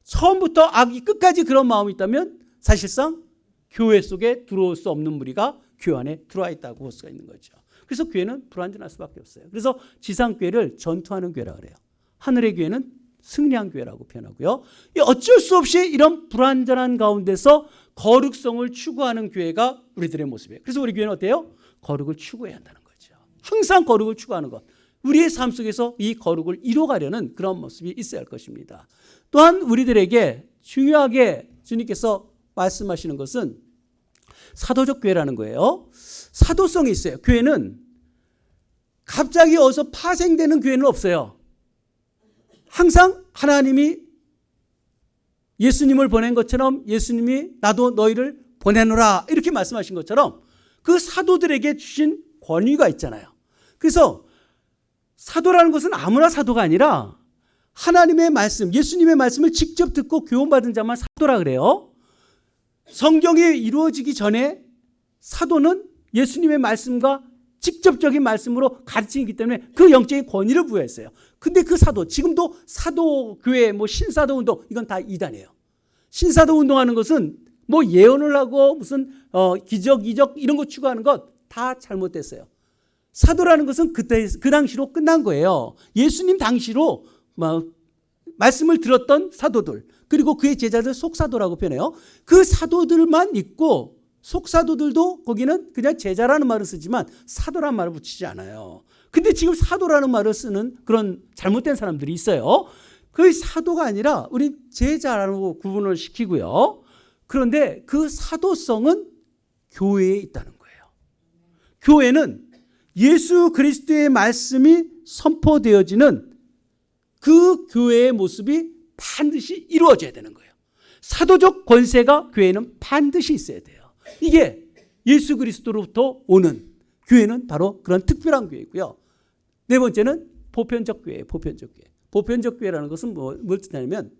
처음부터 악이 끝까지 그런 마음이 있다면 사실상 교회 속에 들어올 수 없는 무리가 교회 안에 들어와 있다고 볼 수가 있는 거죠. 그래서 교회는 불완전할 수밖에 없어요. 그래서 지상교회를 전투하는 교회라고 그래요. 하늘의 교회는 승리한 교회라고 표현하고요. 어쩔 수 없이 이런 불완전한 가운데서 거룩성을 추구하는 교회가 우리들의 모습이에요. 그래서 우리 교회는 어때요? 거룩을 추구해야 한다는 거죠. 항상 거룩을 추구하는 것. 우리의 삶 속에서 이 거룩을 이뤄가려는 그런 모습이 있어야 할 것입니다. 또한 우리들에게 중요하게 주님께서 말씀하시는 것은 사도적 교회라는 거예요. 사도성이 있어요. 교회는 갑자기 어디서 파생되는 교회는 없어요. 항상 하나님이 예수님을 보낸 것처럼 예수님이 나도 너희를 보내노라 이렇게 말씀하신 것처럼 그 사도들에게 주신 권위가 있잖아요. 그래서 사도라는 것은 아무나 사도가 아니라 하나님의 말씀, 예수님의 말씀을 직접 듣고 교훈받은 자만 사도라 그래요. 성경이 이루어지기 전에 사도는 예수님의 말씀과 직접적인 말씀으로 가르치기 때문에 그 영적인 권위를 부여했어요. 근데 그 사도, 지금도 사도교회, 신사도 운동, 이건 다 이단이에요. 신사도 운동하는 것은 예언을 하고 무슨 기적, 이적 이런 거 추구하는 것 다 잘못됐어요. 사도라는 것은 그 당시로 끝난 거예요. 예수님 당시로 말씀을 들었던 사도들, 그리고 그의 제자들 속사도라고 표현해요. 그 사도들만 있고 속사도들도 거기는 그냥 제자라는 말을 쓰지만 사도라는 말을 붙이지 않아요. 근데 지금 사도라는 말을 쓰는 그런 잘못된 사람들이 있어요. 그 사도가 아니라 우리 제자라고 구분을 시키고요. 그런데 그 사도성은 교회에 있다는 거예요. 교회는 예수 그리스도의 말씀이 선포되어지는 그 교회의 모습이 반드시 이루어져야 되는 거예요. 사도적 권세가 교회에는 반드시 있어야 돼요. 이게 예수 그리스도로부터 오는 교회는 바로 그런 특별한 교회이고요. 네 번째는 보편적 교회예요. 보편적 교회. 보편적 교회라는 것은 뭘 뜻하냐면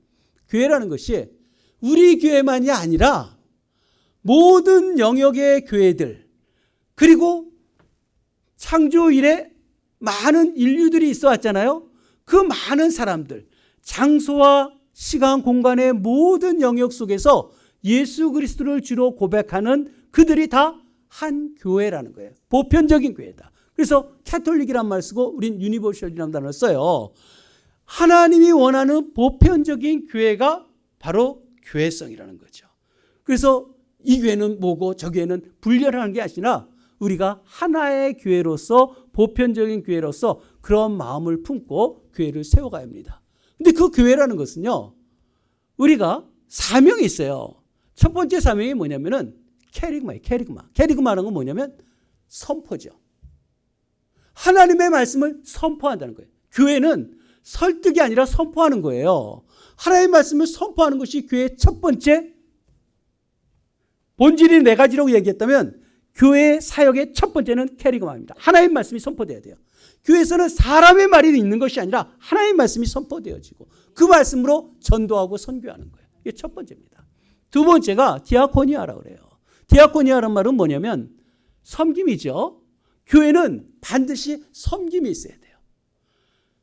교회라는 것이 우리 교회만이 아니라 모든 영역의 교회들, 그리고 창조 이래 많은 인류들이 있어 왔잖아요. 그 많은 사람들, 장소와 시간, 공간의 모든 영역 속에서 예수 그리스도를 주로 고백하는 그들이 다 한 교회라는 거예요. 보편적인 교회다. 그래서 캐톨릭이란 말 쓰고 우린 유니버셜이라는 단어를 써요. 하나님이 원하는 보편적인 교회가 바로 교회성이라는 거죠. 그래서 이 교회는 뭐고 저 교회는 분별하는 게 아니라 우리가 하나의 교회로서, 보편적인 교회로서 그런 마음을 품고 교회를 세워가야 합니다. 근데 그 교회라는 것은요, 우리가 사명이 있어요. 첫 번째 사명이 뭐냐면은 캐리그마예요. 캐리그마라는 건 뭐냐면 선포죠. 하나님의 말씀을 선포한다는 거예요. 교회는 설득이 아니라 선포하는 거예요. 하나님의 말씀을 선포하는 것이 교회의 첫 번째 본질이 네 가지라고 얘기했다면 교회의 사역의 첫 번째는 캐리그마입니다. 하나님의 말씀이 선포돼야 돼요. 교회에서는 사람의 말이 있는 것이 아니라 하나님의 말씀이 선포되어지고 그 말씀으로 전도하고 선교하는 거예요. 이게 첫 번째입니다. 두 번째가 디아코니아라고 그래요. 디아코니아라는 말은 뭐냐면 섬김이죠. 교회는 반드시 섬김이 있어야 돼요.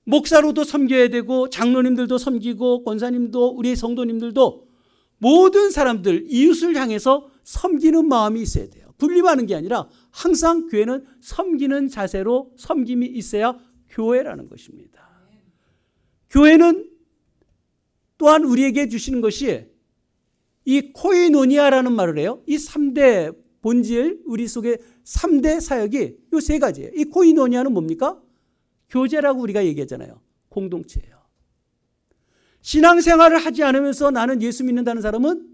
목사로도 섬겨야 되고 장로님들도 섬기고 권사님도 우리 성도님들도 모든 사람들 이웃을 향해서 섬기는 마음이 있어야 돼요. 분림하는 게 아니라 항상 교회는 섬기는 자세로 섬김이 있어야 교회라는 것입니다. 교회는 또한 우리에게 주시는 것이 이 코이노니아라는 말을 해요. 이 3대 본질, 우리 속에 3대 사역이 이 세 가지예요. 이 코이노니아는 뭡니까? 교제라고 우리가 얘기하잖아요. 공동체예요. 신앙생활을 하지 않으면서 나는 예수 믿는다는 사람은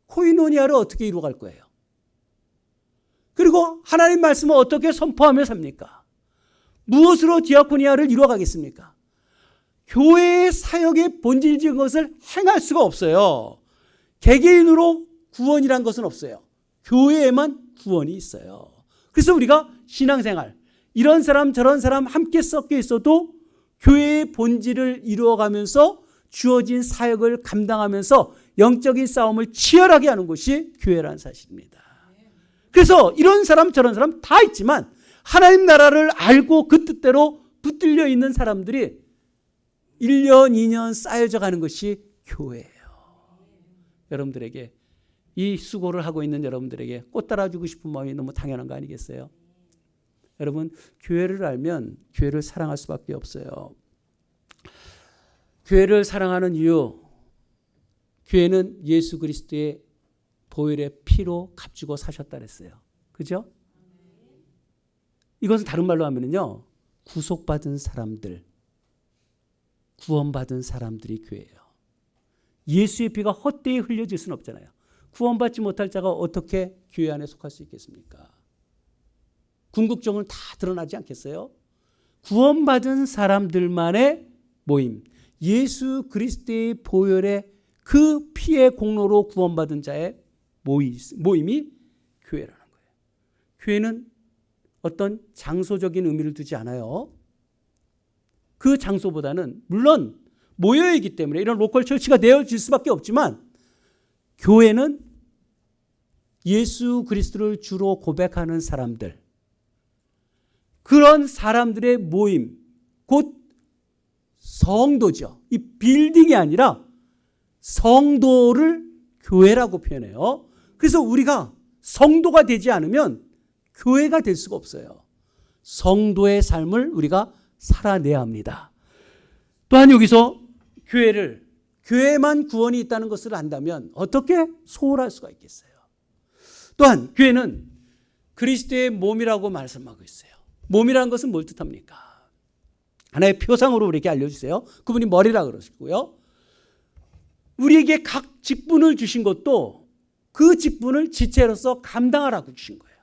코이노니아를 어떻게 이루어갈 거예요? 그리고 하나님 말씀을 어떻게 선포하며 삽니까? 무엇으로 디아코니아를 이루어가겠습니까? 교회의 사역의 본질적인 것을 행할 수가 없어요. 개개인으로 구원이란 것은 없어요. 교회에만 구원이 있어요. 그래서 우리가 신앙생활, 이런 사람 저런 사람 함께 섞여 있어도 교회의 본질을 이루어가면서 주어진 사역을 감당하면서 영적인 싸움을 치열하게 하는 것이 교회라는 사실입니다. 그래서 이런 사람 저런 사람 다 있지만 하나님 나라를 알고 그 뜻대로 붙들려 있는 사람들이 1년 2년 쌓여져 가는 것이 교회예요. 여러분들에게 이 수고를 하고 있는 여러분들에게 꽃 따라주고 싶은 마음이 너무 당연한 거 아니겠어요? 여러분, 교회를 알면 교회를 사랑할 수밖에 없어요. 교회를 사랑하는 이유, 교회는 예수 그리스도의 보혈의 피로 값주고 사셨다 그랬어요. 그죠? 이것은 다른 말로 하면요, 구속받은 사람들, 구원받은 사람들이 교회예요. 예수의 피가 헛되이 흘려질 수는 없잖아요. 구원받지 못할 자가 어떻게 교회 안에 속할 수 있겠습니까? 궁극적으로는 다 드러나지 않겠어요? 구원받은 사람들만의 모임, 예수 그리스도의 보혈의 그 피의 공로로 구원받은 자의 모임이 교회라는 거예요. 교회는 어떤 장소적인 의미를 두지 않아요. 그 장소보다는 물론 모여있기 때문에 이런 로컬 처치가 되어질 수밖에 없지만 교회는 예수 그리스도를 주로 고백하는 사람들, 그런 사람들의 모임, 곧 성도죠. 이 빌딩이 아니라 성도를 교회라고 표현해요. 그래서 우리가 성도가 되지 않으면 교회가 될 수가 없어요. 성도의 삶을 우리가 살아내야 합니다. 또한 여기서 교회만 구원이 있다는 것을 안다면 어떻게 소홀할 수가 있겠어요? 또한 교회는 그리스도의 몸이라고 말씀하고 있어요. 몸이라는 것은 뭘 뜻합니까? 하나의 표상으로 우리에게 알려주세요. 그분이 머리라 그러시고요. 우리에게 각 직분을 주신 것도 그 직분을 지체로서 감당하라고 주신 거예요.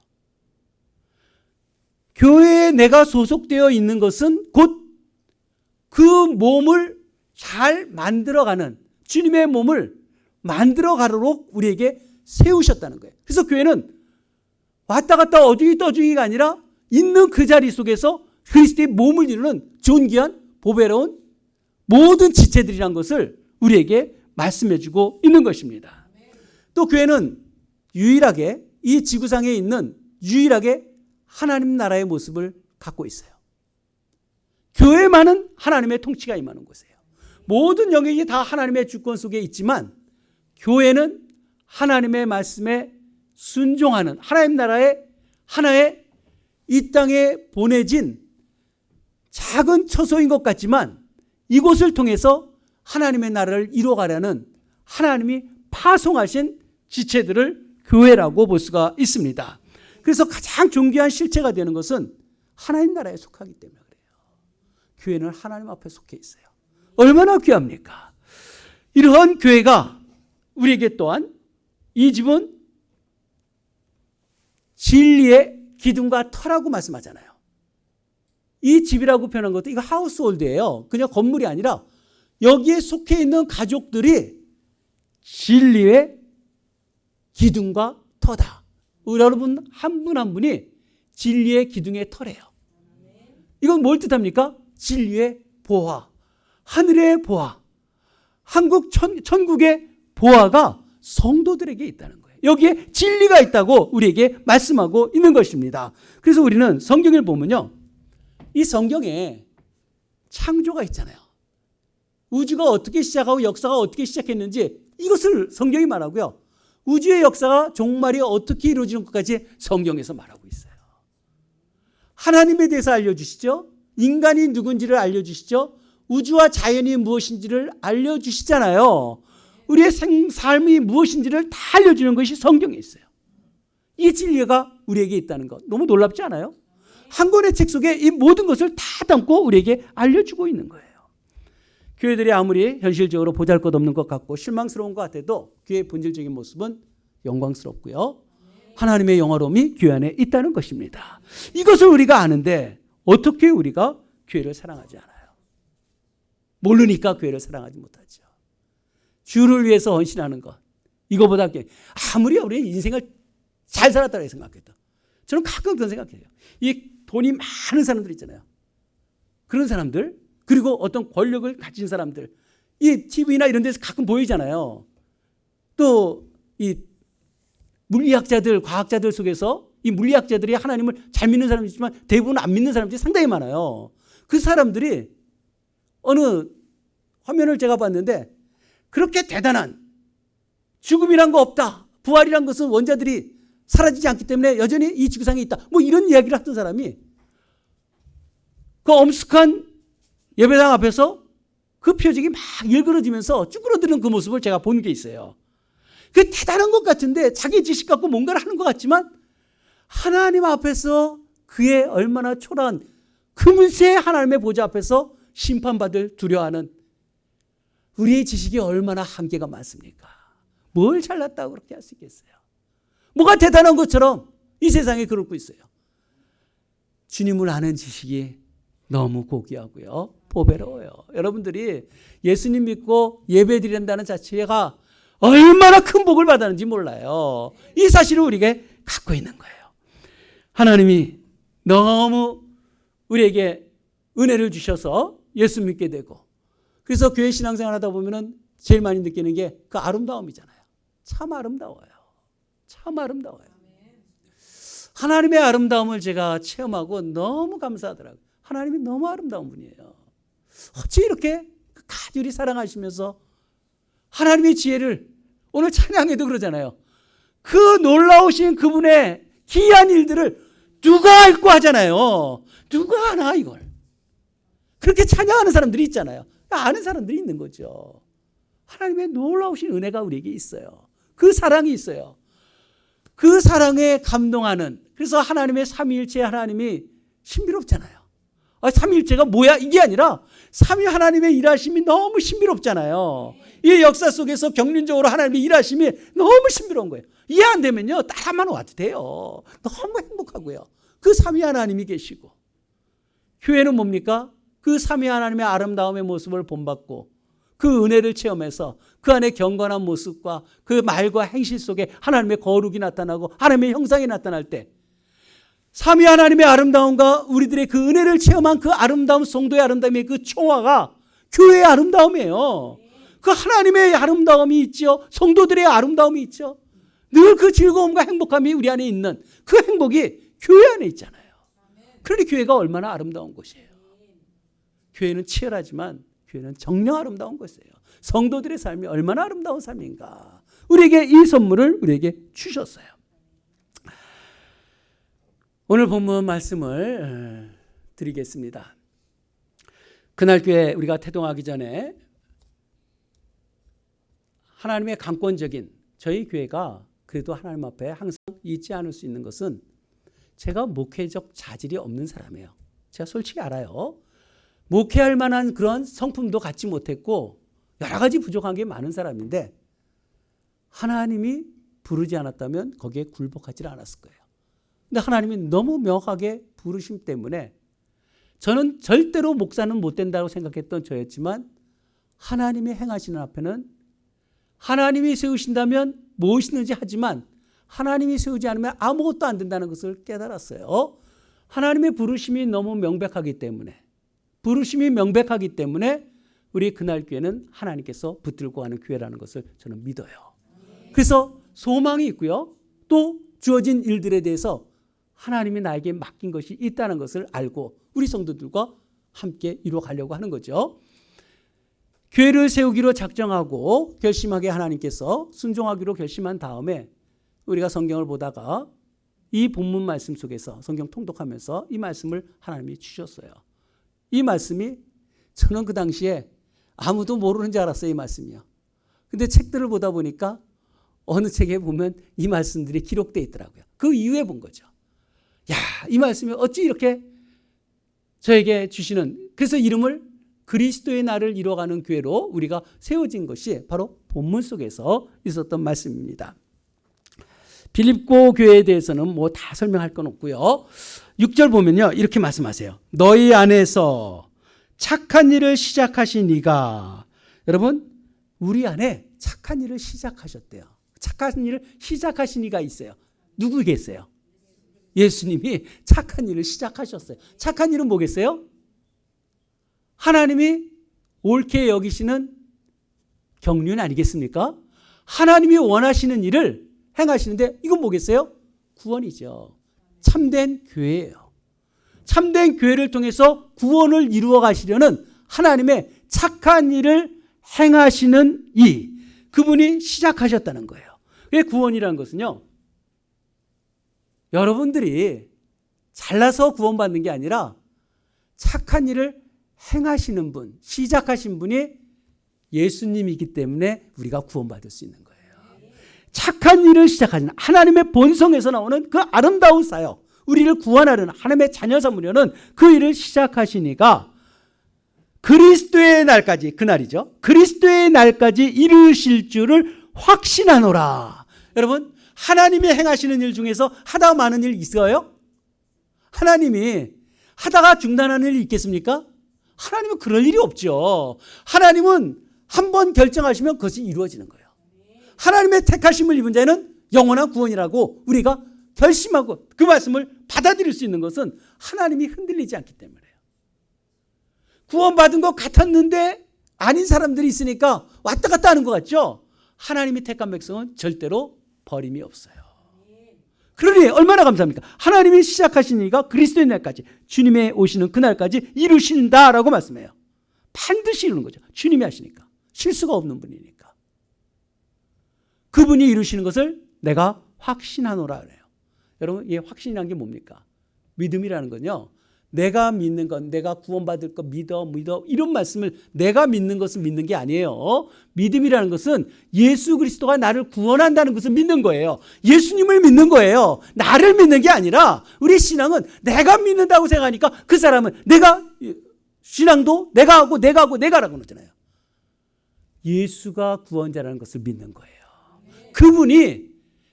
교회에 내가 소속되어 있는 것은 곧 그 몸을 잘 만들어가는, 주님의 몸을 만들어가도록 우리에게 세우셨다는 거예요. 그래서 교회는 왔다 갔다 어중이 떠중이가 아니라 있는 그 자리 속에서 그리스도의 몸을 이루는 존귀한 보배로운 모든 지체들이란 것을 우리에게 말씀해주고 있는 것입니다. 또 교회는 유일하게 이 지구상에 있는 유일하게 하나님 나라의 모습을 갖고 있어요. 교회만은 하나님의 통치가 임하는 곳이에요. 모든 영역이 다 하나님의 주권 속에 있지만 교회는 하나님의 말씀에 순종하는 하나님 나라의 하나의 이 땅에 보내진 작은 처소인 것 같지만 이곳을 통해서 하나님의 나라를 이루어가려는 하나님이 파송하신 지체들을 교회라고 볼 수가 있습니다. 그래서 가장 존귀한 실체가 되는 것은 하나님 나라에 속하기 때문에 그래요. 교회는 하나님 앞에 속해 있어요. 얼마나 귀합니까? 이러한 교회가 우리에게 또한 이 집은 진리의 기둥과 터라고 말씀하잖아요. 이 집이라고 표현한 것도 이거 하우스홀드예요. 그냥 건물이 아니라 여기에 속해 있는 가족들이 진리의 기둥과 터다. 여러분 한 분 한 분이 진리의 기둥의 터래요. 이건 뭘 뜻합니까? 진리의 보화, 하늘의 보화, 천국의 보화가 성도들에게 있다는 거예요. 여기에 진리가 있다고 우리에게 말씀하고 있는 것입니다. 그래서 우리는 성경을 보면요, 이 성경에 창조가 있잖아요. 우주가 어떻게 시작하고 역사가 어떻게 시작했는지 이것을 성경이 말하고요, 우주의 역사가 종말이 어떻게 이루어지는 것까지 성경에서 말하고 있어요. 하나님에 대해서 알려주시죠. 인간이 누군지를 알려주시죠. 우주와 자연이 무엇인지를 알려주시잖아요. 우리의 삶이 무엇인지를 다 알려주는 것이 성경에 있어요. 이 진리가 우리에게 있다는 것 너무 놀랍지 않아요? 한 권의 책 속에 이 모든 것을 다 담고 우리에게 알려주고 있는 거예요. 교회들이 아무리 현실적으로 보잘것없는 것 같고 실망스러운 것 같아도 교회의 본질적인 모습은 영광스럽고요, 하나님의 영화로움이 교회 안에 있다는 것입니다. 이것을 우리가 아는데 어떻게 우리가 교회를 사랑하지 않아요? 모르니까 교회를 사랑하지 못하죠. 주를 위해서 헌신하는 것, 이거보다 아무리 우리 인생을 잘 살았다고 생각해도 저는 가끔 그런 생각해요. 이 돈이 많은 사람들 있잖아요. 그런 사람들, 그리고 어떤 권력을 가진 사람들, 이 TV나 이런 데서 가끔 보이잖아요. 또 이 물리학자들, 과학자들 속에서 이 물리학자들이 하나님을 잘 믿는 사람이 있지만 대부분 안 믿는 사람들이 상당히 많아요. 그 사람들이 어느 화면을 제가 봤는데 그렇게 대단한 죽음이란 거 없다. 부활이란 것은 원자들이 사라지지 않기 때문에 여전히 이 지구상에 있다. 뭐 이런 이야기를 하던 사람이 그 엄숙한 예배당 앞에서 그 표적이 막 일그러지면서 쭈그러드는 그 모습을 제가 본 게 있어요. 그 대단한 것 같은데 자기 지식 갖고 뭔가를 하는 것 같지만 하나님 앞에서 그의 얼마나 초라한 금세 하나님의 보좌 앞에서 심판받을 두려워하는 우리의 지식이 얼마나 한계가 많습니까? 뭘 잘났다고 그렇게 할 수 있겠어요? 뭐가 대단한 것처럼 이 세상에 그러고 있어요. 주님을 아는 지식이 너무 고귀하고요. 보배로워요. 여러분들이 예수님 믿고 예배 드린다는 자체가 얼마나 큰 복을 받았는지 몰라요. 이 사실을 우리에게 갖고 있는 거예요. 하나님이 너무 우리에게 은혜를 주셔서 예수 믿게 되고 그래서 교회 신앙생활 하다 보면은 제일 많이 느끼는 게 그 아름다움이잖아요. 참 아름다워요. 참 아름다워요. 하나님의 아름다움을 제가 체험하고 너무 감사하더라고요. 하나님이 너무 아름다운 분이에요. 어찌 이렇게 가지리 사랑하시면서 하나님의 지혜를 오늘 찬양에도 그러잖아요. 그 놀라우신 그분의 기이한 일들을 누가 알고 하잖아요. 누가 아나 이걸. 그렇게 찬양하는 사람들이 있잖아요. 아는 사람들이 있는 거죠. 하나님의 놀라우신 은혜가 우리에게 있어요. 그 사랑이 있어요. 그 사랑에 감동하는 그래서 하나님의 삼위일체 하나님이 신비롭잖아요. 삼위일체가 뭐야? 이게 아니라 삼위 하나님의 일하심이 너무 신비롭잖아요. 이 역사 속에서 경륜적으로 하나님의 일하심이 너무 신비로운 거예요. 이해 안 되면요 따라만 와도 돼요. 너무 행복하고요. 그 삼위 하나님이 계시고 교회는 뭡니까? 그 삼위 하나님의 아름다움의 모습을 본받고 그 은혜를 체험해서 그 안에 경건한 모습과 그 말과 행실 속에 하나님의 거룩이 나타나고 하나님의 형상이 나타날 때 삼위 하나님의 아름다움과 우리들의 그 은혜를 체험한 그 아름다움, 성도의 아름다움의 그 총화가 교회의 아름다움이에요. 그 하나님의 아름다움이 있죠. 성도들의 아름다움이 있죠. 늘 그 즐거움과 행복함이 우리 안에 있는 그 행복이 교회 안에 있잖아요. 그러니 교회가 얼마나 아름다운 곳이에요. 교회는 치열하지만 교회는 정녕 아름다운 곳이에요. 성도들의 삶이 얼마나 아름다운 삶인가. 우리에게 이 선물을 우리에게 주셨어요. 오늘 본문 말씀을 드리겠습니다. 그날 교회 우리가 태동하기 전에 하나님의 강권적인 저희 교회가 그래도 하나님 앞에 항상 잊지 않을 수 있는 것은 제가 목회적 자질이 없는 사람이에요. 제가 솔직히 알아요. 목회할 만한 그런 성품도 갖지 못했고 여러 가지 부족한 게 많은 사람인데 하나님이 부르지 않았다면 거기에 굴복하지 않았을 거예요. 근데 하나님이 너무 명확하게 부르심 때문에 저는 절대로 목사는 못 된다고 생각했던 저였지만 하나님이 행하시는 앞에는 하나님이 세우신다면 무엇이든지 하지만 하나님이 세우지 않으면 아무것도 안 된다는 것을 깨달았어요. 하나님의 부르심이 너무 명백하기 때문에 우리 그날 교회는 하나님께서 붙들고 가는 교회라는 것을 저는 믿어요. 그래서 소망이 있고요. 또 주어진 일들에 대해서 하나님이 나에게 맡긴 것이 있다는 것을 알고 우리 성도들과 함께 이루어가려고 하는 거죠. 교회를 세우기로 작정하고 결심하게 하나님께서 순종하기로 결심한 다음에 우리가 성경을 보다가 이 본문 말씀 속에서 성경 통독하면서 이 말씀을 하나님이 주셨어요. 이 말씀이 저는 그 당시에 아무도 모르는 줄 알았어요. 이 말씀이요. 근데 책들을 보다 보니까 어느 책에 보면 이 말씀들이 기록되어 있더라고요. 그 이후에 본 거죠. 야, 이 말씀이 어찌 이렇게 저에게 주시는 그래서 이름을 그리스도의 날을 이뤄가는 교회로 우리가 세워진 것이 바로 본문 속에서 있었던 말씀입니다. 빌립보 교회에 대해서는 뭐 다 설명할 건 없고요. 6절 보면요. 이렇게 말씀하세요. 너희 안에서 착한 일을 시작하신 이가 여러분 우리 안에 착한 일을 시작하셨대요. 착한 일을 시작하신 이가 있어요. 누구겠어요? 예수님이 착한 일을 시작하셨어요. 착한 일은 뭐겠어요? 하나님이 옳게 여기시는 경륜 아니겠습니까? 하나님이 원하시는 일을 행하시는데 이건 뭐겠어요? 구원이죠. 참된 교회예요. 참된 교회를 통해서 구원을 이루어 가시려는 하나님의 착한 일을 행하시는 그분이 시작하셨다는 거예요. 왜 구원이라는 것은요, 여러분들이 잘나서 구원받는 게 아니라 착한 일을 행하시는 분, 시작하신 분이 예수님이기 때문에 우리가 구원받을 수 있는 거예요. 착한 일을 시작하는 하나님의 본성에서 나오는 그 아름다운 사역, 우리를 구원하려는 하나님의 자녀 삼으려는 그 일을 시작하시니까 그리스도의 날까지, 그날이죠. 그리스도의 날까지 이루실 줄을 확신하노라. 여러분, 하나님이 행하시는 일 중에서 하다 많은 일 있어요? 하나님이 하다가 중단하는 일이 있겠습니까? 하나님은 그럴 일이 없죠. 하나님은 한번 결정하시면 그것이 이루어지는 거예요. 하나님의 택하심을 입은 자는 영원한 구원이라고 우리가 결심하고 그 말씀을 받아들일 수 있는 것은 하나님이 흔들리지 않기 때문에요. 구원받은 것 같았는데 아닌 사람들이 있으니까 왔다 갔다 하는 것 같죠? 하나님이 택한 백성은 절대로 버림이 없어요. 그러니 얼마나 감사합니까? 하나님이 시작하신 일가 그리스도의 날까지, 주님의 오시는 그날까지 이루신다라고 말씀해요. 반드시 이루는 거죠. 주님이 하시니까. 실수가 없는 분이니까. 그분이 이루시는 것을 내가 확신하노라 그래요. 여러분, 이 확신이라는 게 뭡니까? 믿음이라는 건요, 내가 믿는 건, 내가 구원받을 거 믿어 이런 말씀을 내가 믿는 것을 믿는 게 아니에요. 믿음이라는 것은 예수 그리스도가 나를 구원한다는 것을 믿는 거예요. 예수님을 믿는 거예요. 나를 믿는 게 아니라 우리 신앙은 내가 믿는다고 생각하니까 그 사람은 신앙도 내가 하고 내가라고 그러잖아요. 예수가 구원자라는 것을 믿는 거예요. 그분이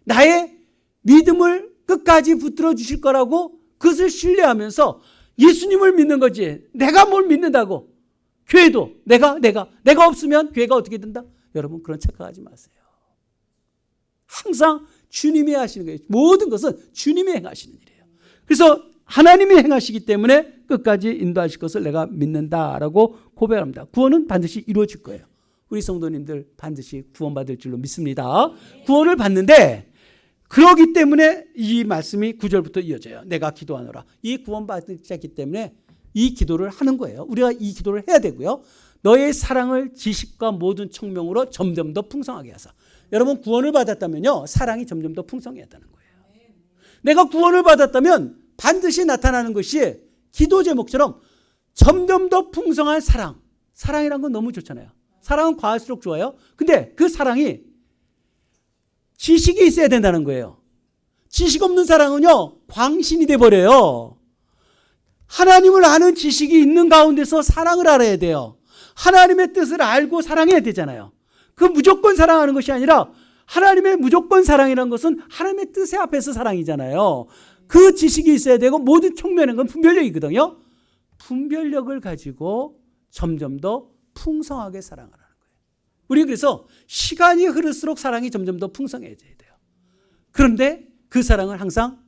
나의 믿음을 끝까지 붙들어 주실 거라고 그것을 신뢰하면서 예수님을 믿는 거지. 내가 뭘 믿는다고. 교회도 내가 없으면 교회가 어떻게 된다? 여러분, 그런 착각하지 마세요. 항상 주님이 하시는 거예요. 모든 것은 주님이 행하시는 일이에요. 그래서 하나님이 행하시기 때문에 끝까지 인도하실 것을 내가 믿는다라고 고백합니다. 구원은 반드시 이루어질 거예요. 우리 성도님들 반드시 구원받을 줄로 믿습니다. 구원을 받는데 그러기 때문에 이 말씀이 9절부터 이어져요. 내가 기도하노라. 이 구원받기 때문에 이 기도를 하는 거예요. 우리가 이 기도를 해야 되고요. 너의 사랑을 지식과 모든 청명으로 점점 더 풍성하게 하사. 여러분, 구원을 받았다면요, 사랑이 점점 더 풍성해야한다는 거예요. 내가 구원을 받았다면 반드시 나타나는 것이 기도 제목처럼 점점 더 풍성한 사랑. 사랑이란 건 너무 좋잖아요. 사랑은 과할수록 좋아요. 근데 그 사랑이 지식이 있어야 된다는 거예요. 지식 없는 사랑은요, 광신이 돼버려요. 하나님을 아는 지식이 있는 가운데서 사랑을 알아야 돼요. 하나님의 뜻을 알고 사랑해야 되잖아요. 그 무조건 사랑하는 것이 아니라 하나님의 무조건 사랑이라는 것은 하나님의 뜻의 앞에서 사랑이잖아요. 그 지식이 있어야 되고 모든 총명한 건 분별력이거든요. 분별력을 가지고 점점 더 풍성하게 사랑하라는 거예요. 우리 그래서 시간이 흐를수록 사랑이 점점 더 풍성해져야 돼요. 그런데 그 사랑은 항상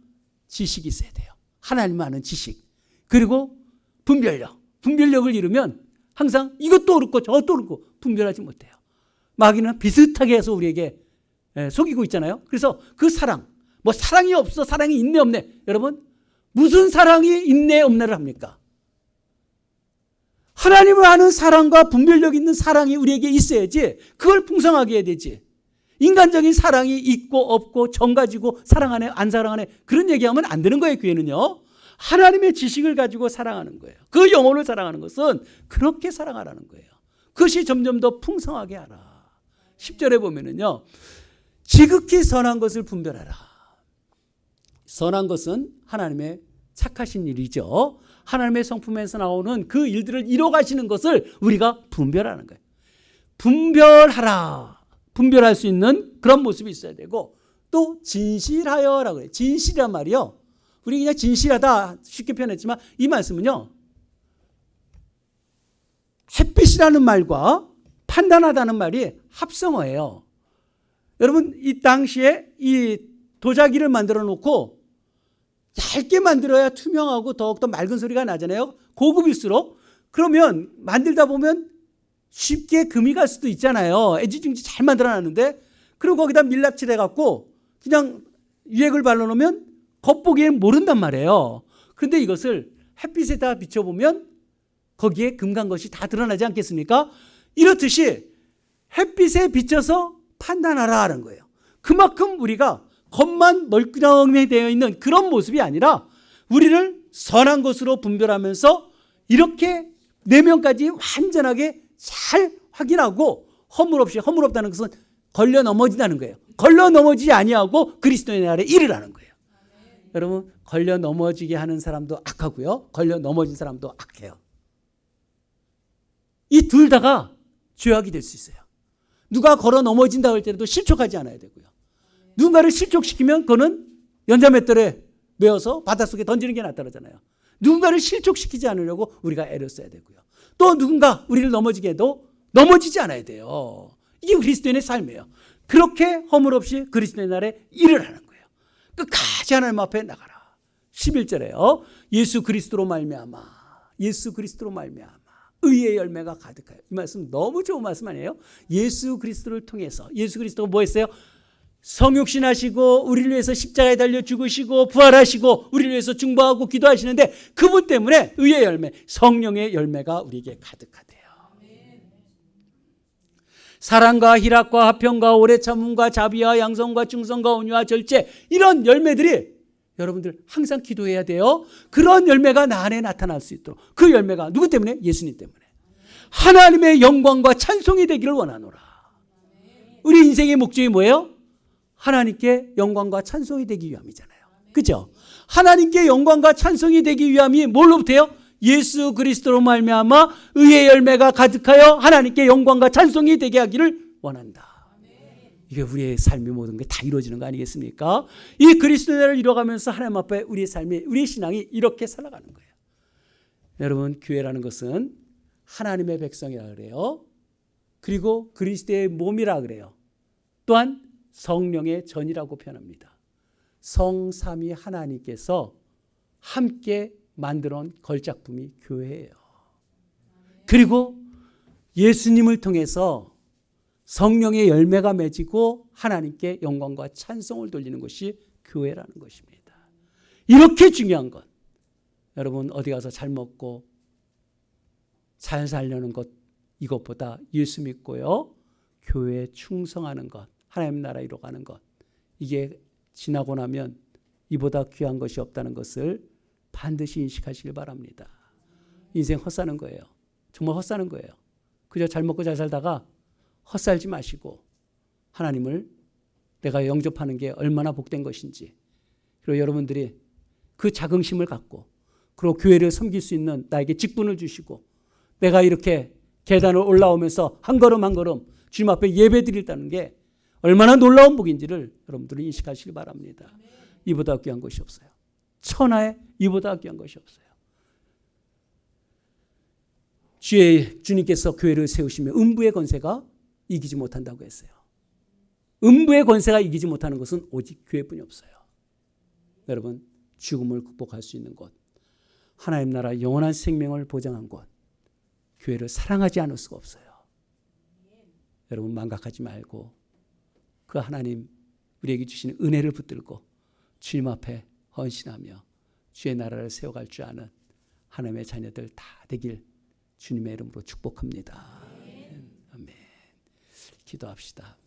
지식이 있어야 돼요. 하나님을 아는 지식. 그리고 분별력을 이루면 항상 이것도 옳고 저것도 옳고 분별하지 못해요. 마귀는 비슷하게 해서 우리에게 속이고 있잖아요. 그래서 그 사랑, 뭐 사랑이 없어, 사랑이 있네 없네. 여러분, 무슨 사랑이 있네 없네를 합니까? 하나님을 아는 사랑과 분별력 있는 사랑이 우리에게 있어야지 그걸 풍성하게 해야 되지. 인간적인 사랑이 있고 없고 정 가지고 사랑하네 안 사랑하네 그런 얘기하면 안 되는 거예요. 교회는요. 하나님의 지식을 가지고 사랑하는 거예요. 그 영혼을 사랑하는 것은 그렇게 사랑하라는 거예요. 그것이 점점 더 풍성하게 하라. 10절에 보면은요, 지극히 선한 것을 분별하라. 선한 것은 하나님의 착하신 일이죠. 하나님의 성품에서 나오는 그 일들을 이뤄가시는 것을 우리가 분별하는 거예요. 분별하라. 분별할 수 있는 그런 모습이 있어야 되고, 또 진실하여라고 해요. 진실이란 말이요, 우리 그냥 진실하다 쉽게 표현했지만 이 말씀은요, 햇빛이라는 말과 판단하다는 말이 합성어예요. 여러분, 이 당시에 이 도자기를 만들어 놓고 얇게 만들어야 투명하고 더욱더 맑은 소리가 나잖아요. 고급일수록. 그러면 만들다 보면 쉽게 금이 갈 수도 있잖아요. 애지중지 잘 만들어놨는데 그리고 거기다 밀랍칠 해갖고 그냥 유액을 발라놓으면 겉보기엔 모른단 말이에요. 그런데 이것을 햇빛에다 비춰보면 거기에 금 간 것이 다 드러나지 않겠습니까? 이렇듯이 햇빛에 비춰서 판단하라는 거예요. 그만큼 우리가 겉만 멀쩡해 되어 있는 그런 모습이 아니라 우리를 선한 것으로 분별하면서 이렇게 내면까지 완전하게 잘 확인하고 허물없다는 것은 걸려 넘어진다는 거예요. 걸려 넘어지지 아니하고 그리스도의 아래 이르라는 거예요. 여러분, 걸려 넘어지게 하는 사람도 악하고요, 걸려 넘어진 사람도 악해요. 이 둘 다가 죄악이 될 수 있어요. 누가 걸어 넘어진다 할 때도 실족하지 않아야 되고요. 누군가를 실족시키면 그거는 연자맷돌에 메어서 바닷속에 던지는 게 낫다잖아요. 누군가를 실족시키지 않으려고 우리가 애를 써야 되고요. 또 누군가 우리를 넘어지게 해도 넘어지지 않아야 돼요. 이게 그리스도인의 삶이에요. 그렇게 허물 없이 그리스도의 날에 일을 하는 거예요. 끝까지 하나님 앞에 나가라. 11절에요. 예수 그리스도로 말미암아 의의 열매가 가득하여. 이 말씀 너무 좋은 말씀 아니에요? 예수 그리스도를 통해서, 예수 그리스도가 뭐 했어요? 성육신 하시고 우리를 위해서 십자가에 달려 죽으시고 부활하시고 우리를 위해서 중보하고 기도하시는데 그분 때문에 의의 열매, 성령의 열매가 우리에게 가득하대요. 사랑과 희락과 화평과 오래 참음과 자비와 양성과 충성과 온유와 절제, 이런 열매들이 여러분들 항상 기도해야 돼요. 그런 열매가 나 안에 나타날 수 있도록. 그 열매가 누구 때문에? 예수님 때문에. 하나님의 영광과 찬송이 되기를 원하노라. 우리 인생의 목적이 뭐예요? 하나님께 영광과 찬송이 되기 위함이잖아요. 그죠? 하나님께 영광과 찬송이 되기 위함이 뭘로부터요? 예수 그리스도로 말미암아 의의 열매가 가득하여 하나님께 영광과 찬송이 되게 하기를 원한다. 이게 우리의 삶의 모든 게 다 이루어지는 거 아니겠습니까? 이 그리스도를 이뤄가면서 하나님 앞에 우리의 삶이, 우리의 신앙이 이렇게 살아가는 거예요. 여러분, 교회라는 것은 하나님의 백성이라 그래요. 그리고 그리스도의 몸이라 그래요. 또한 성령의 전이라고 표현합니다. 성삼위 하나님께서 함께 만들어 놓은 걸작품이 교회예요. 그리고 예수님을 통해서 성령의 열매가 맺히고 하나님께 영광과 찬송을 돌리는 것이 교회라는 것입니다. 이렇게 중요한 것, 여러분 어디 가서 잘 먹고 잘 살려는 것, 이것보다 예수 믿고요, 교회에 충성하는 것, 하나님 나라 이뤄가는 것, 이게 지나고 나면 이보다 귀한 것이 없다는 것을 반드시 인식하시길 바랍니다. 인생 헛사는 거예요. 정말 헛사는 거예요. 그저 잘 먹고 잘 살다가 헛살지 마시고 하나님을 내가 영접하는 게 얼마나 복된 것인지, 그리고 여러분들이 그 자긍심을 갖고, 그리고 교회를 섬길 수 있는 나에게 직분을 주시고 내가 이렇게 계단을 올라오면서 한 걸음 한 걸음 주님 앞에 예배 드린다는 게 얼마나 놀라운 복인지를 여러분들이 인식하시기 바랍니다. 이보다 귀한 것이 없어요. 천하에 이보다 귀한 것이 없어요. 주님께서 교회를 세우시며 음부의 권세가 이기지 못한다고 했어요. 음부의 권세가 이기지 못하는 것은 오직 교회뿐이 없어요. 여러분, 죽음을 극복할 수 있는 곳, 하나님 나라 영원한 생명을 보장한 곳, 교회를 사랑하지 않을 수가 없어요. 여러분, 망각하지 말고 그 하나님 우리에게 주시는 은혜를 붙들고 주님 앞에 헌신하며 주의 나라를 세워갈 줄 아는 하나님의 자녀들 다 되길 주님의 이름으로 축복합니다. 아멘. 기도합시다.